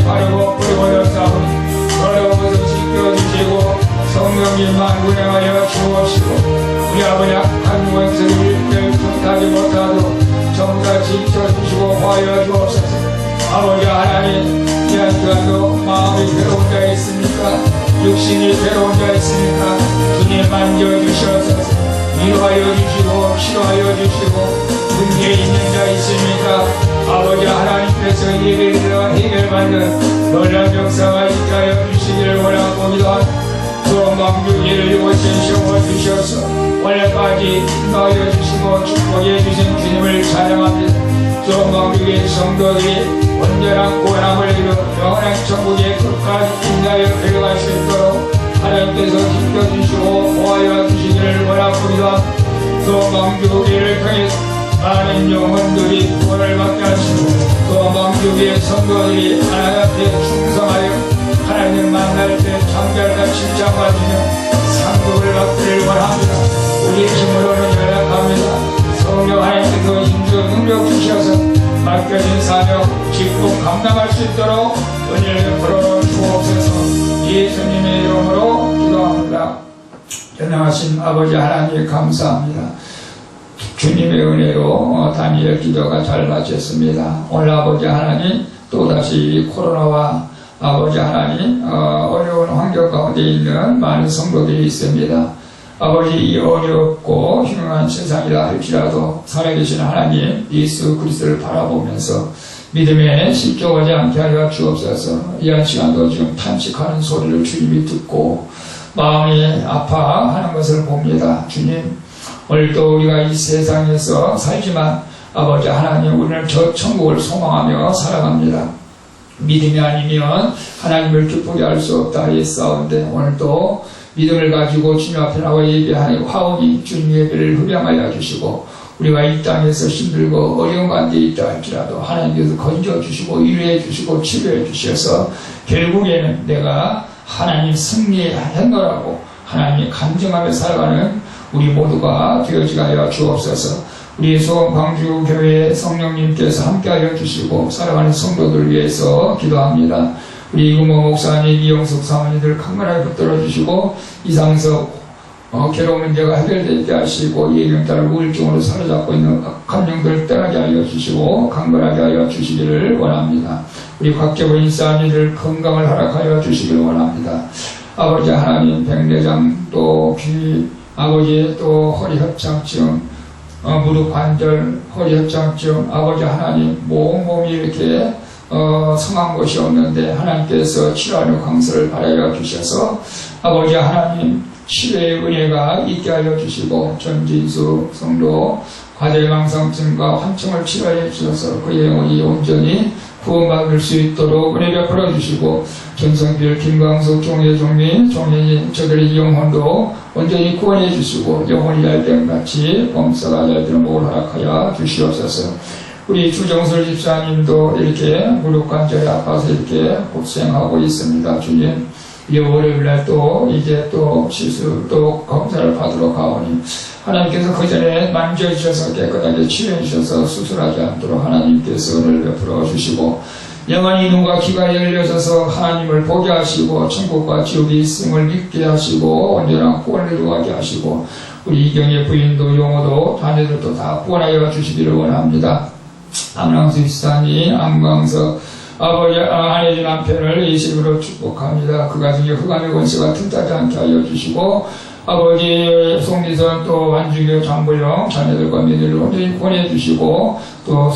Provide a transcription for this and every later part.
바르고 뿌리고 역사하니 더러워서 씻겨주시고 성령님만 운행하여 주옵시고 우리 아버지 한 원수를 통하지 못하도록 정같이 지켜주시고 화하여 주옵소서. 아버지 하나님, 이한 시간도 마음이 괴로운 자 있습니까? 육신이 괴로운 자 있습니까? 주님 만져주셔서 위로하여 주시고 치료하여 주시고 문제 있는 자 있습니까? 아버지 하나님께서 예배를 해결받는 놀라운 역사가 있게 하여 주시기를 원하옵니다. 소망주기를 이곳에 세워주셔서 원래까지 인도하여 주시고 축복해 주신 주님을 찬양합니다. 소망주기 성도들이 온전한 구원함을 이루어 영원한 천국의 끝까지 인하여 데려갈 수 있도록 하나님께서 지켜주시고 보호하여 주시기를 원합니다. 소망주기를 통해 많은 영혼들이 구원을 받게 하시고 소망주기의 성도들이 하나님 앞에 충성하여 하나님 만날 때 참견과 칭찬받으며 상급을 받기를 원합니다. 우리 힘으로는 연약합니다. 성령 하나님께서 인주 능력 주셔서 맡겨진 사명 직분 감당할 수 있도록 은혜를 베풀어 주옵소서. 예수님의 이름으로 기도합니다. 전능하신 아버지 하나님 감사합니다. 주님의 은혜로 다니엘 기도가 잘 마쳤습니다. 오늘 아버지 하나님 또다시 코로나와 아버지 하나님 어려운 환경 가운데 있는 많은 성도들이 있습니다. 아버지 이 어렵고 흉흉한 세상이라 할지라도 살아계신 하나님 예수 그리스도를 바라보면서 믿음에 실족하지 않게 하여 주옵소서. 이한 시간도 지금 탄식하는 소리를 주님이 듣고 마음이 아파하는 것을 봅니다. 주님 오늘도 우리가 이 세상에서 살지만 아버지 하나님 우리는 저 천국을 소망하며 살아갑니다. 믿음이 아니면 하나님을 기쁘게 할 수 없다 했사온데 오늘도 믿음을 가지고 주님 앞에 나와 예배하니 화원이 주님 예배를 흡양하여 주시고 우리가 이 땅에서 힘들고 어려운 가운데 있다 할지라도 하나님께서 건져주시고 위로해 주시고 치료해 주셔서 결국에는 내가 하나님 승리했노라고 하나님이 간증하며 살아가는 우리 모두가 되어지게 하여 주옵소서. 우리 수원 광주교회 성령님께서 함께하여 주시고 살아가는 성도들을 위해서 기도합니다. 우리 이구모 목사님, 이영숙 사모님들 강건하게 붙들어 주시고 이상석 괴로운 문제가 해결되게 하시고 예경 따라 우울증으로 사로잡고 있는 악한 영들을 떠나게 하여 주시고 강건하게 하여 주시기를 원합니다. 우리 곽재부 인사님들 건강을 허락하여 주시기를 원합니다. 아버지 하나님 백내장 또 귀 아버지 또 허리 협착증 무릎 관절 허리 협착증 아버지 하나님 몸이 이렇게 성한 것이 없는데 하나님께서 치료하는 강서를 바라여 주셔서 아버지 하나님 치료의 은혜가 있게 하여 주시고 전진수 성도 과대망상증과 환청을 치료해 주셔서 그의 영혼이 온전히 구원받을 수 있도록 은혜 베풀어 주시고 전성필, 김광석, 종혜종민, 종혜인 저들의 영혼도 온전히 구원해 주시고 영혼이 잘됨같이 범사가 잘되는 목을 허락하여 주시옵소서. 우리 주정설 집사님도 이렇게 무릎 관절이 아파서 이렇게 고생하고 있습니다. 주님 이 월요일날 또 이제 또 시술 또 검사를 받으러 가오니 하나님께서 그 전에 만져주셔서 깨끗하게 치료해 주셔서 수술하지 않도록 하나님께서 은혜를 베풀어 주시고 영원히 눈과 귀가 열려져서 하나님을 보게 하시고 천국과 지옥이 있음을 믿게 하시고 온전한 구원을 이루게 하시고 우리 이경의 부인도 용호도 자녀들도 다 구원하여 주시기를 원합니다. 암랑수 집사님, 안광석 아버지 아내의 남편을 예수님으로 축복합니다. 그 가정에 흑암의 권세가 틈타지 않게 하여 주시고 아버지 송미선 또 완주교 장보영 자녀들과 며느리를 온전히 구원해 주시고 또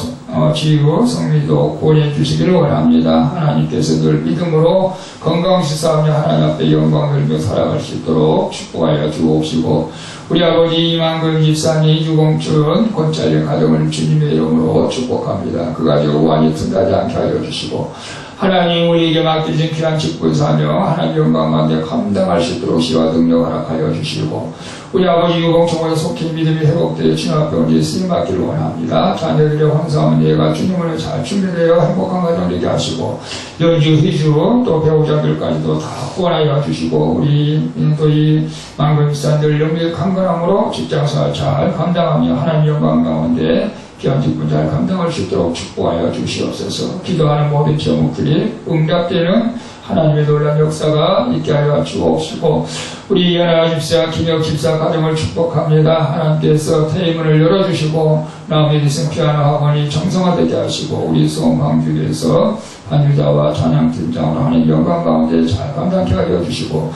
지우 성미도 구원해 주시기를 원합니다. 하나님께서 늘 믿음으로 건강시사하며 하나님 앞에 영광 돌리며 살아갈 수 있도록 축복하여 주옵시고 우리 아버지 이만근 집사님 유공춘 권찰의 가정을 주님의 이름으로 축복합니다. 그 가정을 완전히 틈타지 않게 하여 주시고 하나님 우리에게 맡기신 귀한 직분사며 하나님 영광 가운데 감당할 수 있도록 시와 능력 허락하여 주시고 우리 아버지 유공총에 속히 믿음이 회복되어 주님 앞에 온전히 쓰임 받기를 원합니다. 자녀들의 황사한 예가 주님을 잘 준비되어 행복한 가정 되게 하시고 연주, 희주 또 배우자들까지도 다 구원하여 주시고 우리 또 이 만금 집사님들 영리의 강건함으로 직장생활 잘 감당하며 하나님 영광 가운데 귀한 직분 잘 감당할 수 있도록 축복하여 주시옵소서. 기도하는 모든 제목들이 응답되는 하나님의 놀라운 역사가 있게 하여 주옵시고, 우리 연하 집사, 김혁 집사 가정을 축복합니다. 하나님께서 태의문을 열어주시고 마음에 드신 피아노 학원이 정성화되게 하시고, 우리 소망주에서 반주자와 찬양팀장으로 하는 영광 가운데 잘 감당케 하여 주시고,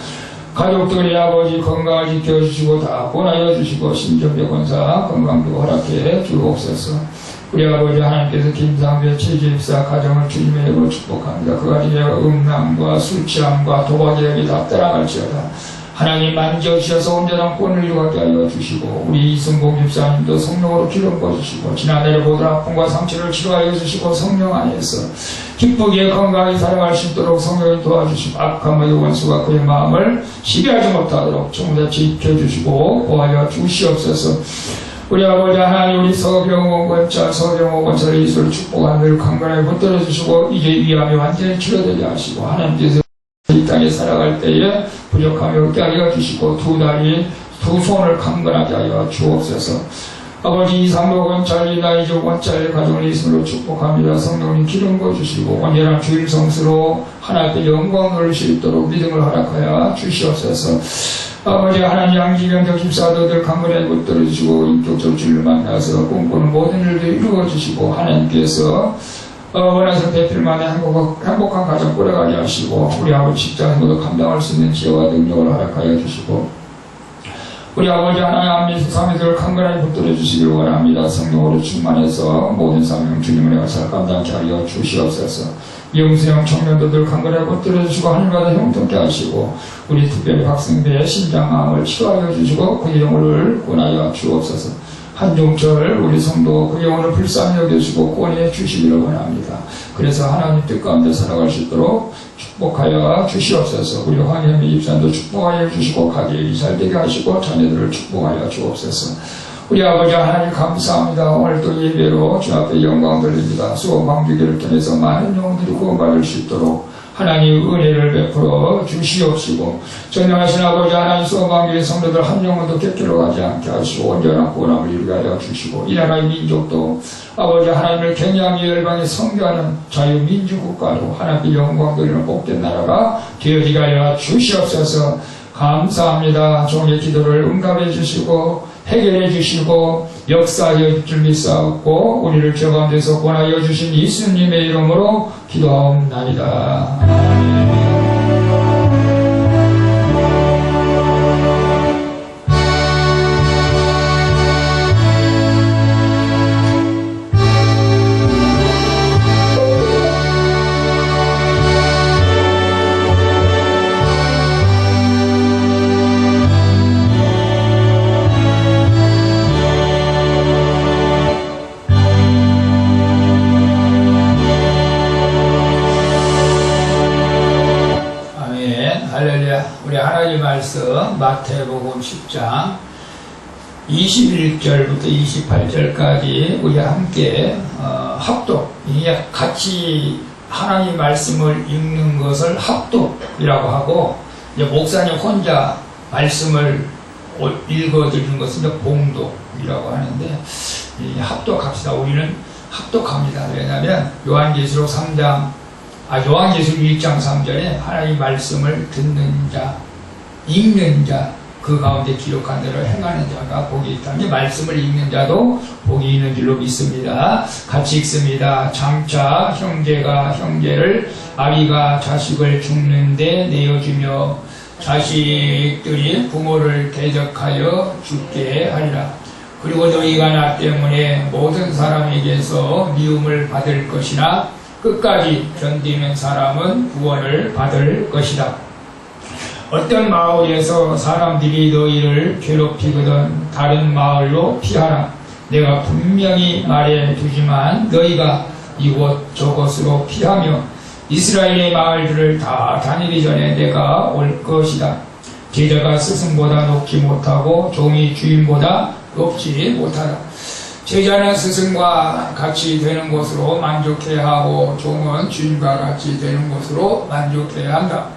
가족들의 아버지 건강을 지켜주시고 다 권하여 주시고, 심정배 권사 건강도 허락해 주옵소서. 우리 아버지 하나님께서 김상배 최집사 가정을 주님의 이름으로 축복합니다. 그 가정의 음란과 술 취함과 도박의 영이 다 떠나갈지어다. 하나님 만져주셔서 온전한 권을 이루게 하여 주시고, 우리 이승봉 집사님도 성령으로 기름 부어주시고, 지난해 모든 아픔과 상처를 치료하여 주시고, 성령 안에서 기쁘게 건강히 살아갈 수 있도록 성령이 도와주시고, 악한 모든 원수가 그의 마음을 시비하지 못하도록 전부 다 지켜주시고 보하여 주시옵소서. 우리 아버지 하나님, 우리 서병호 권자, 서병호 권사를 이수를 축복하는 늘 강건하게 붙들어 주시고, 이제 위암이 완전히 치료되게 하시고, 하나님께서 이 땅에 살아갈 때에 부족함이 없게 하여 주시고, 두 다리, 두 손을 강건하게 하여 주옵소서. 아버지 이상로 권찰, 이나이조 권찰 가정을 이수로 축복합니다. 성령님 기름 부어주시고, 온전한 주일 성수로 하나님께 영광 돌릴 수 있도록 믿음을 허락하여 주시옵소서. 아버지 하나님, 양지경 집사도들 강건하게 붙들어주시고, 인격적 주를 만나서 꿈꾸는 모든 일도 이루어주시고, 하나님께서 원하서 배필만의 행복한 가정 꾸려가게 하시고, 우리 아버지 직장에 모두 감당할 수 있는 지혜와 능력을 허락하여 주시고, 우리 아버지 하나님 안미수 사미들을 강건하게 붙들어 주시길 원합니다. 성령으로 충만해서 모든 사명 주님을 행사 감당케 하여 주시옵소서. 영수형 청년도들 강건하게 붙들어 주시고, 하늘마다 형통케 하시고, 우리 특별히 박승배의 신장암을 치료하여 주시고, 그 영혼을 구원하여 주옵소서. 한종철 우리 성도 그 영혼을 불쌍히 여겨주시고 구원해 주시기를 원합니다. 그래서 하나님 뜻 가운데 살아갈 수 있도록 축복하여 주시옵소서. 우리 황현미 집사님도 축복하여 주시고, 가게일이 잘되게 하시고, 자녀들을 축복하여 주옵소서. 우리 아버지 하나님 감사합니다. 오늘도 예배로 주 앞에 영광 돌립니다. 수고방주기를 통해서 많은 영혼들이 구원받을 수 있도록 하나님 은혜를 베풀어 주시옵시고, 전능하신 아버지 하나님, 수고방주의 성도들 한 영혼도 객기로 가지 않게 하시고, 온전한 구원함을 이루게 하여 주시고, 이 나라의 민족도 아버지 하나님을 경외하며 열방에 섬겨하는 자유민주국가로 하나님의 영광 돌리는 복된 나라가 되어지게 하여 주시옵소서. 감사합니다. 종의 기도를 응답해 주시고 해결해 주시고 역사하여 줄 믿사옵고, 우리를 저 가운데서 권하여 주신 예수님의 이름으로 기도하옵나이다. 아멘. 우리 하나님 말씀 마태복음 10장 21절부터 28절까지 우리 함께 합독, 같이 하나님 말씀을 읽는 것을 합독이라고 하고, 이제 목사님 혼자 말씀을 읽어드리는 것은 이제 봉독이라고 하는데, 합독합시다. 우리는 합독합니다. 왜냐하면 요한계시록 1장 3절에 하나님 말씀을 듣는 자, 읽는 자, 그 가운데 기록한 대로 행하는 자가 복이 있다니, 말씀을 읽는 자도 복이 있는 줄로 믿습니다. 같이 읽습니다. 장차 형제가 형제를, 아비가 자식을 죽는데 내어주며 자식들이 부모를 대적하여 죽게 하리라. 그리고 너희가 나 때문에 모든 사람에게서 미움을 받을 것이나 끝까지 견디는 사람은 구원을 받을 것이다. 어떤 마을에서 사람들이 너희를 괴롭히거든 다른 마을로 피하라. 내가 분명히 말해두지만 너희가 이곳 저곳으로 피하며 이스라엘의 마을들을 다 다니기 전에 내가 올 것이다. 제자가 스승보다 높지 못하고 종이 주인보다 높지 못하다. 제자는 스승과 같이 되는 것으로 만족해야 하고, 종은 주인과 같이 되는 것으로 만족해야 한다.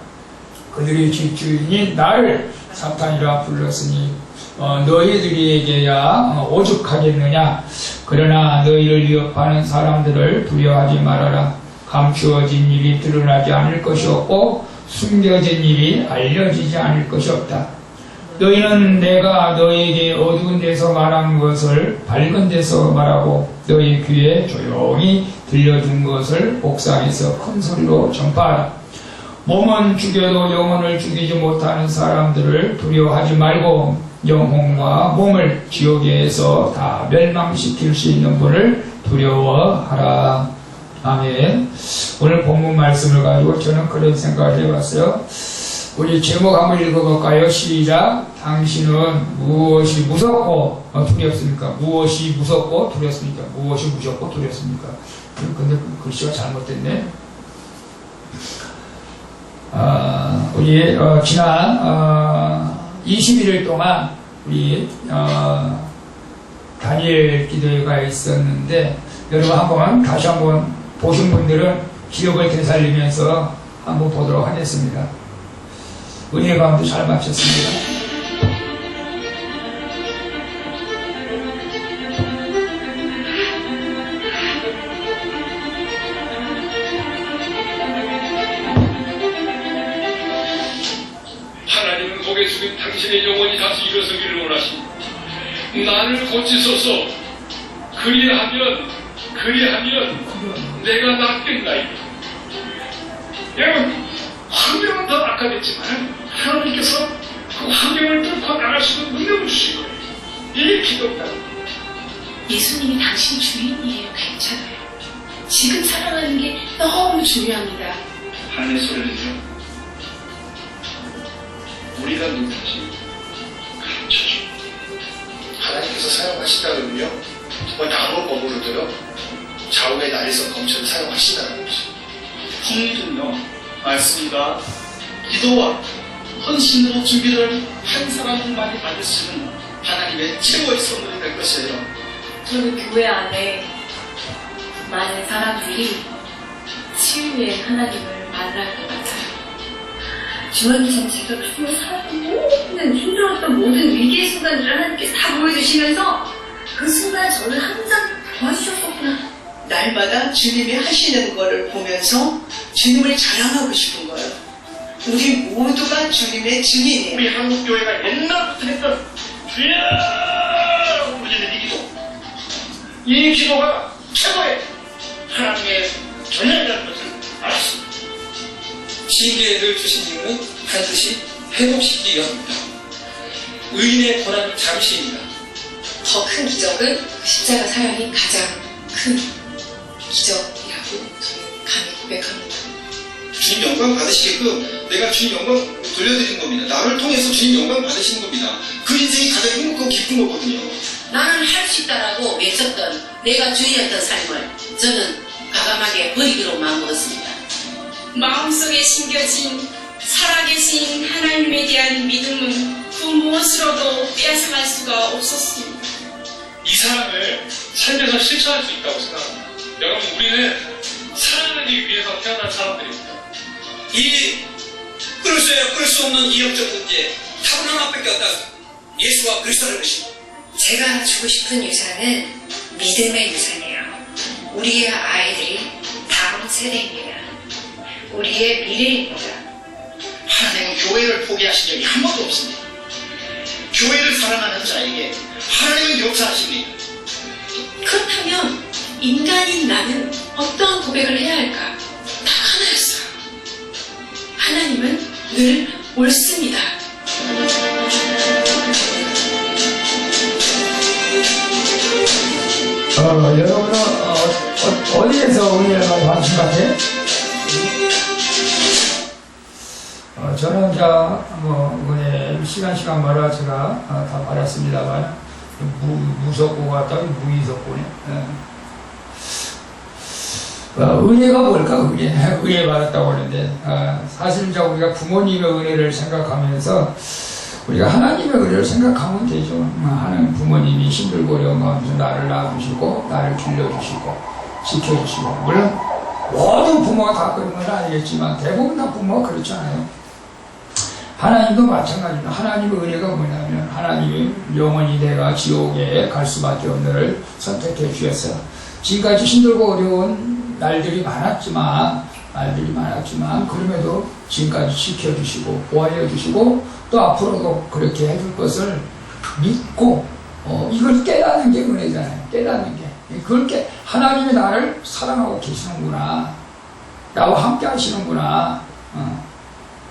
그들의 집주인이 나를 사탄이라 불렀으니 너희들에게야 오죽하겠느냐. 그러나 너희를 위협하는 사람들을 두려워하지 말아라. 감추어진 일이 드러나지 않을 것이 없고 숨겨진 일이 알려지지 않을 것이 없다. 너희는 내가 너희에게 어두운 데서 말한 것을 밝은 데서 말하고 너희 귀에 조용히 들려준 것을 옥상에서 큰 소리로 전파하라. 몸은 죽여도 영혼을 죽이지 못하는 사람들을 두려워하지 말고 영혼과 몸을 지옥에서 다 멸망시킬 수 있는 분을 두려워하라. 아멘. 오늘 본문 말씀을 가지고 저는 그런 생각을 해봤어요. 우리 제목 한번 읽어볼까요? 시작. 당신은 무엇이 무섭고 두렵습니까? 무엇이 무섭고 두렵습니까? 무엇이 무섭고 두렵습니까? 근데 글씨가 잘못됐네. 우리 지난 21일 동안 우리 다니엘 기도회가 있었는데 여러분 한번 다시 한번 보신 분들은 기억을 되살리면서 한번 보도록 하겠습니다. 은혜 가운데 잘 마쳤습니다. 하나님은 고개 숙인 당신의 영혼이 다시 일어서기를 원하십니다. 나를 고치소서. 그리하면 내가 낫겠나이다. 여러분, 환경은 더 악화됐지만 하나님께서 그 환경을 뚫고 나갈 수 있는 능력을 주신 거예요. 이게 기도다. 예수님이 당신 주인이에요. 괜찮아요. 지금 살아가는 게 너무 중요합니다. 하나님의 소리는요, 우리가 누군지 가르쳐줘. 하나님께서 사용하신다면요, 정말 남은 법으로도요, 좌우의 날에서 검체를 사용하신다는 거죠. 법률은요, 말씀과 기도와 헌신으로 주기를 한 사람만이 받을 수 있는 하나님의 최고의 선물이 될 것이에요. 저는 교회 안에 많은 사람들이 치유의 하나님을 만날 것 같아요. 주원님 제가 정말 살았던 모든 힘들었던 모든 위기의 순간들을 하나님께서 다 보여주시면서 그 순간 저는 항상 도와주셨었구나. 날마다 주님이 하시는 거를 보면서 주님을 자랑하고 싶은 거예요. 우리 모두가 주님의 증인이에요. 우리 한국교회가 옛날부터 했던 주여 부르짖는 이 기도, 이 기도가 최고의 하나님의 전략이라는 것을 알았습니다. 징계를 주신 이유는 반드시 회복시키기 위함입니다. 의인의 고난은 잠시입니다. 더 큰 기적은 십자가 사역이 가장 큰 기적이라고 저는 감히 고백합니다. 주님 영광 받으시게끔 내가 주님 영광 돌려드리는 겁니다. 나를 통해서 주님 영광 받으시는 겁니다. 그 인생이 가장 행복하고 기쁜 거거든요. 나는 할 수 있다라고 외쳤던 내가 주인이었던 삶을 저는 과감하게 버리기로 마음먹었습니다. 마음속에 심겨진 살아계신 하나님에 대한 믿음은 그 무엇으로도 빼앗아갈 수가 없었습니다. 이 사랑을 삶에서 실천할 수 있다고 생각합니다. 여러분, 우리는 사랑하기 위해서 태어난 사람들입니다. 이 끊을 수 없는 이역적 문제 답은 하나밖에 없다. 예수와 그리스도를 것입니다. 제가 주고 싶은 유산은 믿음의 유산이에요. 우리의 아이들이 다음 세대입니다. 우리의 미래입니다. 하나님은 교회를 포기하신 적이 한 번도 없습니다. 교회를 사랑하는 자에게 하나님은 역사하십니다. 그렇다면 인간인 나는 어떤 고백을 해야 할까? 딱 하나였어요. 하나님은 늘 옳습니다. 여러분은 어디에서 은혜를 많이 받으신 것 같아요? 저는 은혜 시간마다 제가 다 받았습니다만 무섭고 같다고 무의섭고네. 은혜가 뭘까? 은혜 받았다고 하는데 사실 이제 우리가 부모님의 은혜를 생각하면서 우리가 하나님의 은혜를 생각하면 되죠. 하나님 부모님이 힘들고 어려운 가운데서 나를 낳아주시고 나를 길러주시고 지켜주시고, 물론 모든 부모가 다 그런 건 아니겠지만 대부분 다 부모가 그렇잖아요. 하나님도 마찬가지입니다. 하나님의 은혜가 뭐냐면 하나님이 영원히 내가 지옥에 갈 수밖에 없는 를 선택해 주셨어요. 지금까지 힘들고 어려운 날들이 많았지만 그럼에도 지금까지 지켜주시고 보호해 주시고 또 앞으로도 그렇게 해줄 것을 믿고 이걸 깨닫는 게 은혜잖아요. 깨닫는 게 그렇게 하나님이 나를 사랑하고 계시는구나, 나와 함께 하시는구나,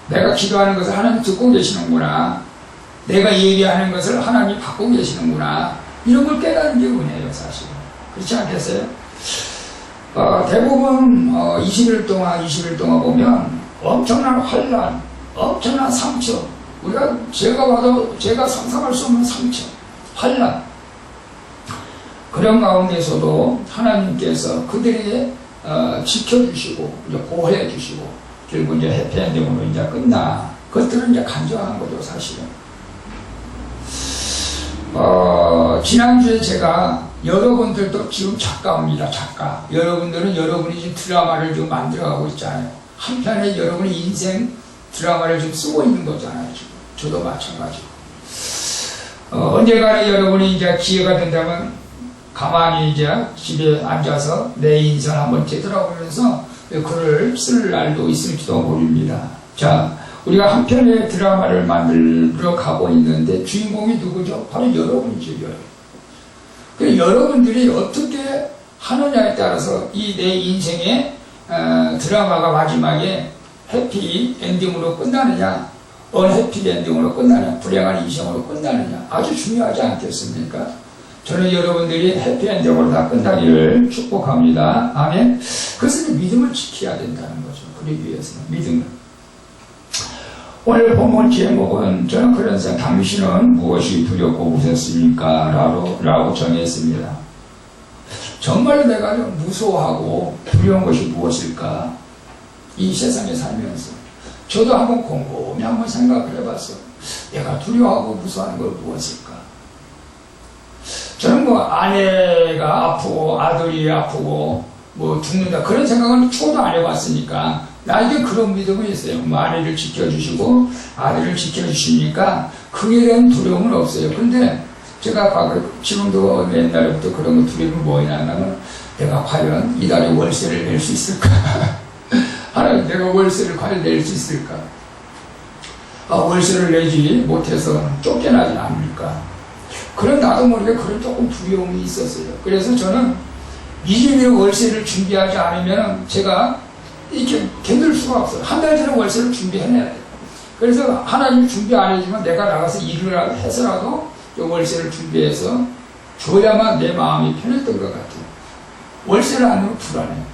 내가 기도하는 것을 하나님 듣고 계시는구나, 내가 얘기하는 것을 하나님 받고 계시는구나, 이런 걸 깨닫는 게 은혜예요. 사실 그렇지 않겠어요? 대부분 20일 동안 보면 엄청난 환난, 엄청난 상처, 제가 봐도 제가 상상할 수 없는 상처, 환난, 그런 가운데서도 하나님께서 그들에게 지켜주시고 보호해 주시고 결국 이제 해피엔딩으로 이제 끝나. 그것들은 이제 간절한 거죠, 사실은. 지난주에 제가 여러분들도 지금 작가입니다, 작가. 여러분들은 여러분이 지금 드라마를 지금 만들어가고 있잖아요. 한편에 여러분의 인생 드라마를 지금 쓰고 있는 거잖아요, 지금. 저도 마찬가지고. 언젠가는 여러분이 이제 기회가 된다면 가만히 이제 집에 앉아서 내 인생 한번 되돌아보면서 글을 쓸 날도 있을지도 모릅니다. 자, 우리가 한 편의 드라마를 만들어 가고 있는데 주인공이 누구죠? 바로 여러분이죠, 여러분. 그 여러분들이 어떻게 하느냐에 따라서 이 내 인생의 드라마가 마지막에 해피 엔딩으로 끝나느냐, 언해피 엔딩으로 끝나느냐, 불행한 인생으로 끝나느냐, 아주 중요하지 않겠습니까? 저는 여러분들이 해피엔딩으로 다 끝나기를 축복합니다. 아멘. 그것은 믿음을 지켜야 된다는 거죠. 그러기 위해서는 믿음을. 오늘 본문 제목은 저는 그런 생각, 당신은 무엇이 두렵고 무섭습니까? 라고 정했습니다. 정말로 내가 좀 무서워하고 두려운 것이 무엇일까? 이 세상에 살면서 저도 한번 곰곰이 한번 생각을 해봤어요. 내가 두려워하고 무서워하는 건 무엇일까? 저는 아내가 아프고 아들이 아프고 죽는다 그런 생각은 초도 안 해봤으니까 나에게 그런 믿음이 있어요. 아내를 지켜주시고 아들을 지켜주시니까 그에 대한 두려움은 없어요. 근데 제가 지금도 옛날부터 그런 두려움이 뭐냐 하면 내가 과연 이달에 월세를 낼 수 있을까? 하나님, 내가 월세를 과연 낼 수 있을까? 월세를 내지 못해서 쫓겨나지 않을까? 그런 나도 모르게 그런 조금 두려움이 있었어요. 그래서 저는 미리미리 월세를 준비하지 않으면 제가 이렇게 견딜 수가 없어요. 한 달 전에 월세를 준비해내야 돼요. 그래서 하나님이 준비 안 해주면 내가 나가서 일을 해서라도 월세를 준비해서 줘야만 내 마음이 편했던 것 같아요. 월세를 안 내면 불안해요.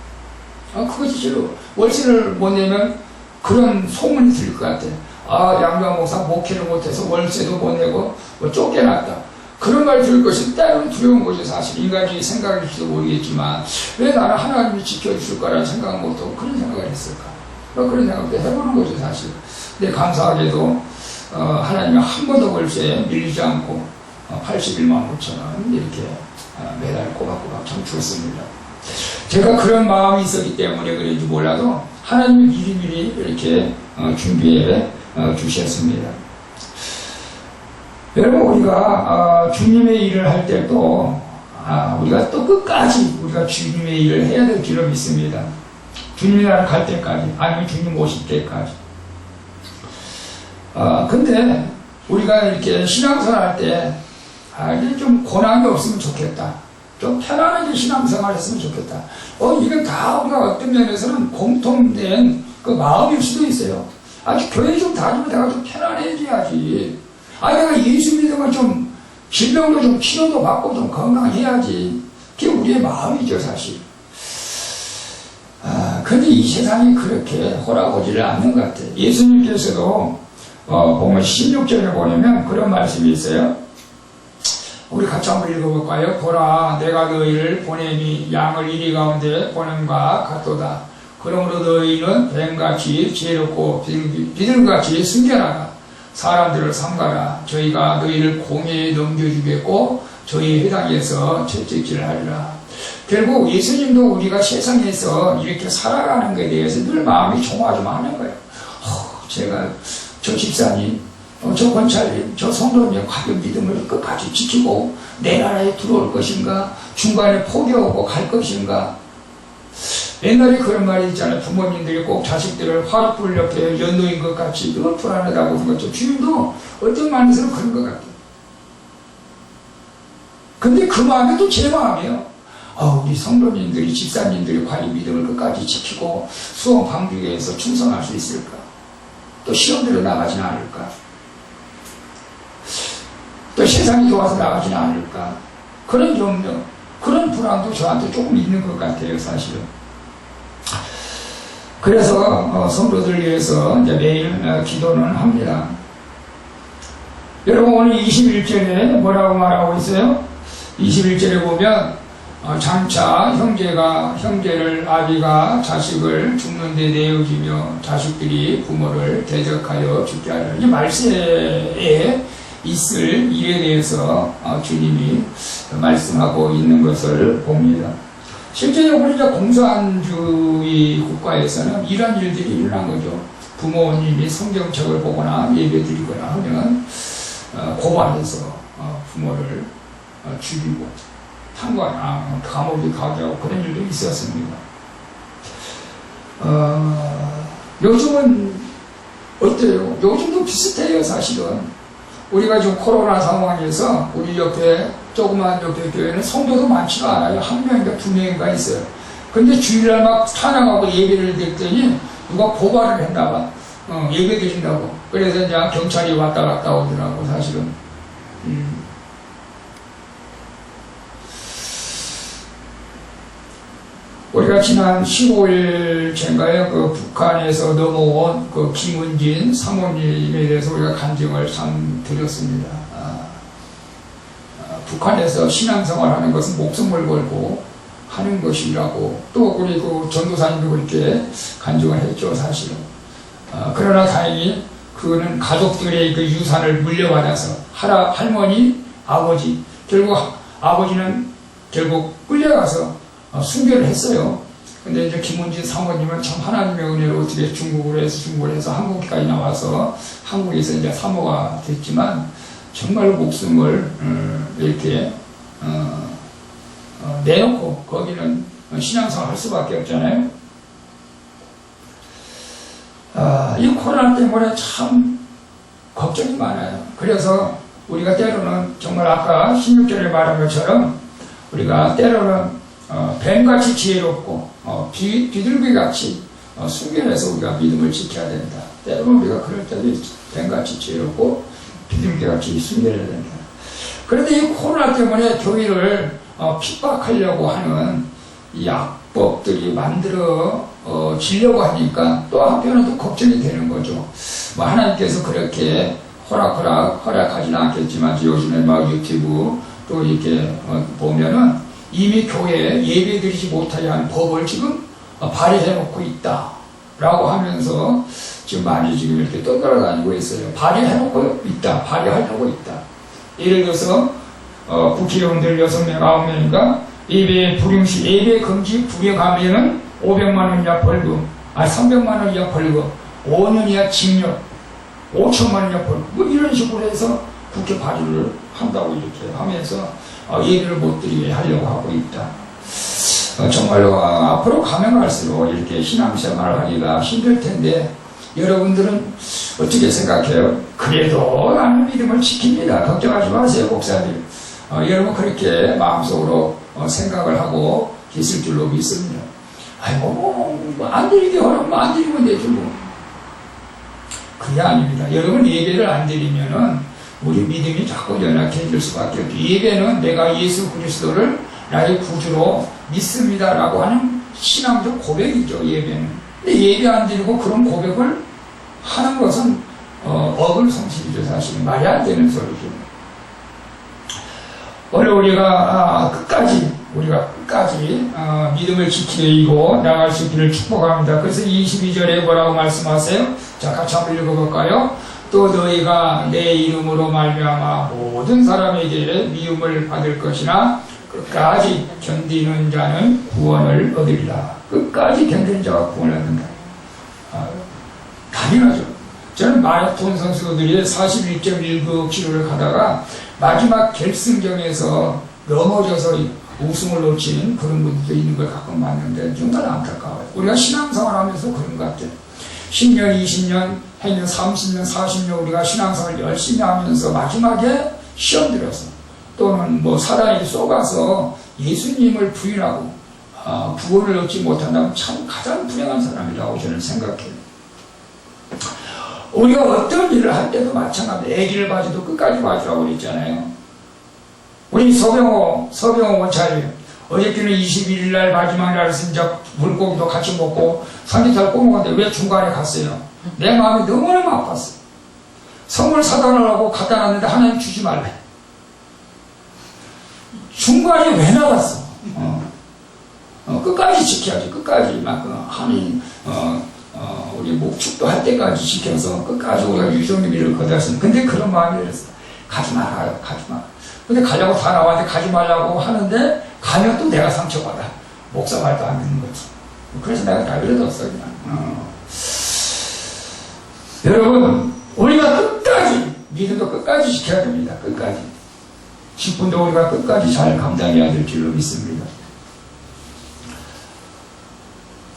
그것이 싫어. 월세를 못 내면 그런 소문이 들릴 것 같아요. 양조한 목사 목회를 못해서 월세도 못 내고 쫓겨났다. 그런 말 들을 것이 때로는 두려운 거죠. 사실 인간이 생각할지도 모르겠지만 왜 나를 하나님이 지켜주실 거라는 생각을 못하고 그런 생각을 했을까? 그런 생각도 해보는 거죠, 사실. 근데 감사하게도 하나님이 한 번도 월세에 밀리지 않고 81만 5천 원 이렇게 매달 꼬박꼬박 참 줬습니다. 제가 그런 마음이 있었기 때문에 그런지 몰라도 하나님이 미리미리 이렇게 준비해 주셨습니다. 여러분, 우리가 주님의 일을 할 때도 우리가 또 끝까지 우리가 주님의 일을 해야 될 줄을 믿습니다. 주님이 나를 갈 때까지, 아니면 주님 오실 때까지. 근데 우리가 이렇게 신앙생활 할 때 이제 좀 고난이 없으면 좋겠다. 좀 편안하게 신앙생활 했으면 좋겠다. 이건 다 우리가 어떤 면에서는 공통된 그 마음일 수도 있어요. 교회 좀 다니면 내가 좀 편안해져야지. 내가 예수 믿으면 좀 질병도 좀 치료도 받고 좀 건강해야지. 그게 우리의 마음이죠, 사실. 근데 이 세상이 그렇게 호락호지를 않는 것 같아요. 예수님께서도 보면 16절에 보면 그런 말씀이 있어요. 우리 같이 한번 읽어볼까요? 보라, 내가 너희를 보내니 양을 이리 가운데 보냄과 같도다. 그러므로 너희는 뱀같이 지혜롭고 비둘기같이 순결하라. 사람들을 삼가라. 저희가 너희를 공회에 넘겨주겠고 저희 회당에서 채찍질을 하리라. 결국 예수님도 우리가 세상에서 이렇게 살아가는 것에 대해서 늘 마음이 조마조마하는 거예요. 제가 저 집사님, 저 권찰님, 저 성도님의 과연 믿음을 끝까지 지키고 내 나라에 들어올 것인가? 중간에 포기하고 갈 것인가? 옛날에 그런 말이 있잖아요. 부모님들이 꼭 자식들을 화롯불 옆에 연노인 것 같이 늘 불안하다고 하는 거죠. 주님도 어떤 마음에서는 그런 것 같아요. 근데 그 마음이 또 제 마음이에요. 우리 성도님들이, 집사님들이 과연 믿음을 끝까지 지키고 수험 방주에서 충성할 수 있을까? 또 시험대로 나가지는 않을까? 또 세상이 좋아서 나가지는 않을까? 그런 염려, 그런 불안도 저한테 조금 있는 것 같아요, 사실은. 그래서 성도들 위해서 이제 매일 기도는 합니다. 여러분, 오늘 21절에 뭐라고 말하고 있어요? 21절에 보면 장차 형제를 아비가 자식을 죽는 데 내어주며 자식들이 부모를 대적하여 죽게 하려. 이 말세에 있을 일에 대해서 주님이 말씀하고 있는 것을 봅니다. 실제로 우리가 공산주의 국가에서는 이런 일들이 일어난 거죠. 부모님이 성경책을 보거나 예배드리거나 하면 고발해서 부모를 죽이고 탄거나 감옥에 가게 하고 그런 일도 있었습니다. 요즘은 어때요? 요즘도 비슷해요, 사실은. 우리가 지금 코로나 상황에서 우리 옆에 조그만 옆에 교회는 성도도 많지가 않아요. 한 명인가 두 명인가 있어요. 근데 주일날 막 찬양하고 예배를 드렸더니 누가 고발을 했나봐. 예배 드린다고. 그래서 이제 경찰이 왔다 갔다 오더라고, 사실은. 우리가 지난 15일째인가요? 그 북한에서 넘어온 그 김은진 사모님에 대해서 우리가 간증을 참 드렸습니다. 북한에서 신앙생활 하는 것은 목숨을 걸고 하는 것이라고 또 우리 그 전도사님도 그렇게 간증을 했죠, 사실은. 그러나 다행히 그는 가족들의 그 유산을 물려받아서 할머니, 아버지, 결국 아버지는 결국 끌려가서 순교를 했어요. 근데 이제 김은진 사모님은 참 하나님의 은혜로 어떻게 중국을 해서 한국까지 나와서 한국에서 이제 사모가 됐지만 정말 목숨을 이렇게 내놓고 거기는 신앙생활 할 수밖에 없잖아요. 이 코로나 때문에 참 걱정이 많아요. 그래서 우리가 때로는 정말 아까 16절에 말한 것처럼 우리가 때로는 뱀같이 지혜롭고 비둘기같이 순결해서 우리가 믿음을 지켜야 된다. 때로는 우리가 그럴 때도 뱀같이 지혜롭고 비둘기같이 순결해야 된다. 그런데 이 코로나 때문에 교회를 핍박하려고 하는 이 악법들이 만들어 지려고 하니까 또 한편은 또 걱정이 되는 거죠. 하나님께서 그렇게 허락하지는 않겠지만 요즘에 유튜브 또 이렇게 보면은 이미 교회에 예배드리지 못하게 하는 법을 지금 발의해놓고 있다라고 하면서 지금 많이 지금 이렇게 떠돌아다니고 있어요. 발의하려고 있다. 예를 들어서 국회의원들 6명, 9명인가 예배 불응시, 예배 금지 불응하면은 500만 원 이하 벌금, 300만 원 이하 벌금, 5년 이하 징역, 5천만 원 이하 벌금, 이런 식으로 해서 국회 발의를 한다고 이렇게 하면서 예배를 못 드리게 하려고 하고 있다. 정말로 앞으로 가면 갈수록 이렇게 신앙생활을 하기가 힘들 텐데 여러분들은 어떻게 생각해요? 그래도 나는 믿음을 지킵니다. 걱정하지 마세요, 목사님. 여러분 그렇게 마음속으로 생각을 하고 계실 줄로 믿습니다. 안 드리게 하라면 안 드리면 되죠, 뭐. 그게 아닙니다. 여러분 예배를 안 드리면은 우리 믿음이 자꾸 연약해질 수밖에 없죠. 예배는 내가 예수 그리스도를 나의 구주로 믿습니다라고 하는 신앙적 고백이죠, 예배는. 근데 예배 안 드리고 그런 고백을 하는 것은 어글성실이죠, 사실은. 말이 안 되는 소리죠. 오늘 우리가 끝까지 믿음을 지키고 나갈 수 있기를 축복합니다. 그래서 22절에 뭐라고 말씀하세요? 자, 같이 한번 읽어볼까요? 또 너희가 내 이름으로 말미암아 모든 사람에게 미움을 받을 것이나 끝까지 견디는 자는 구원을 얻으리라. 끝까지 견디는 자가 구원을 얻는다. 당연하죠. 저는 많은 마라톤 선수들이 41.19km를 가다가 마지막 결승경에서 넘어져서 우승을 놓치는 그런 분들도 있는 걸 가끔 봤는데 정말 안타까워요. 우리가 신앙생활 하면서 그런 것 같아요. 10년, 20년, 해년 30년, 40년 우리가 신앙생활 열심히 하면서 마지막에 시험 들어서 또는 뭐 사단이 쏘가서 예수님을 부인하고 구원을 얻지 못한다면 참 가장 불행한 사람이라고 저는 생각해요. 우리가 어떤 일을 할 때도 마찬가지로 애기를 봐줘도 끝까지 봐주라고 그랬잖아요. 우리 서병호 원차리 어저께는 21일 날 마지막 날에서 이제 물고기도 같이 먹고 삼계탕을 꼬먹었는데 왜 중간에 갔어요? 내 마음이 너무너무 아팠어. 선물 사다 놓으라고 갖다 놨는데 하나님 주지 말래. 중간에 왜 나갔어? 끝까지 지켜야지. 끝까지 막 하나님 우리 목축도 할 때까지 지켜서 끝까지 우리가 유종의미를 거뒀어요. 근데 그런 마음이 들었어. 가지 말아요. 가지 마. 근데 가려고 다 나왔는데 가지 말라고 하는데 가면 또 내가 상처받아. 목사 말도 안 듣는 거지. 그래서 내가 다 그래뒀어 그냥. 여러분 우리가 끝까지 믿음도 끝까지 지켜야 됩니다. 끝까지. 10분도 우리가 끝까지 잘 감당해야 될 줄로 믿습니다.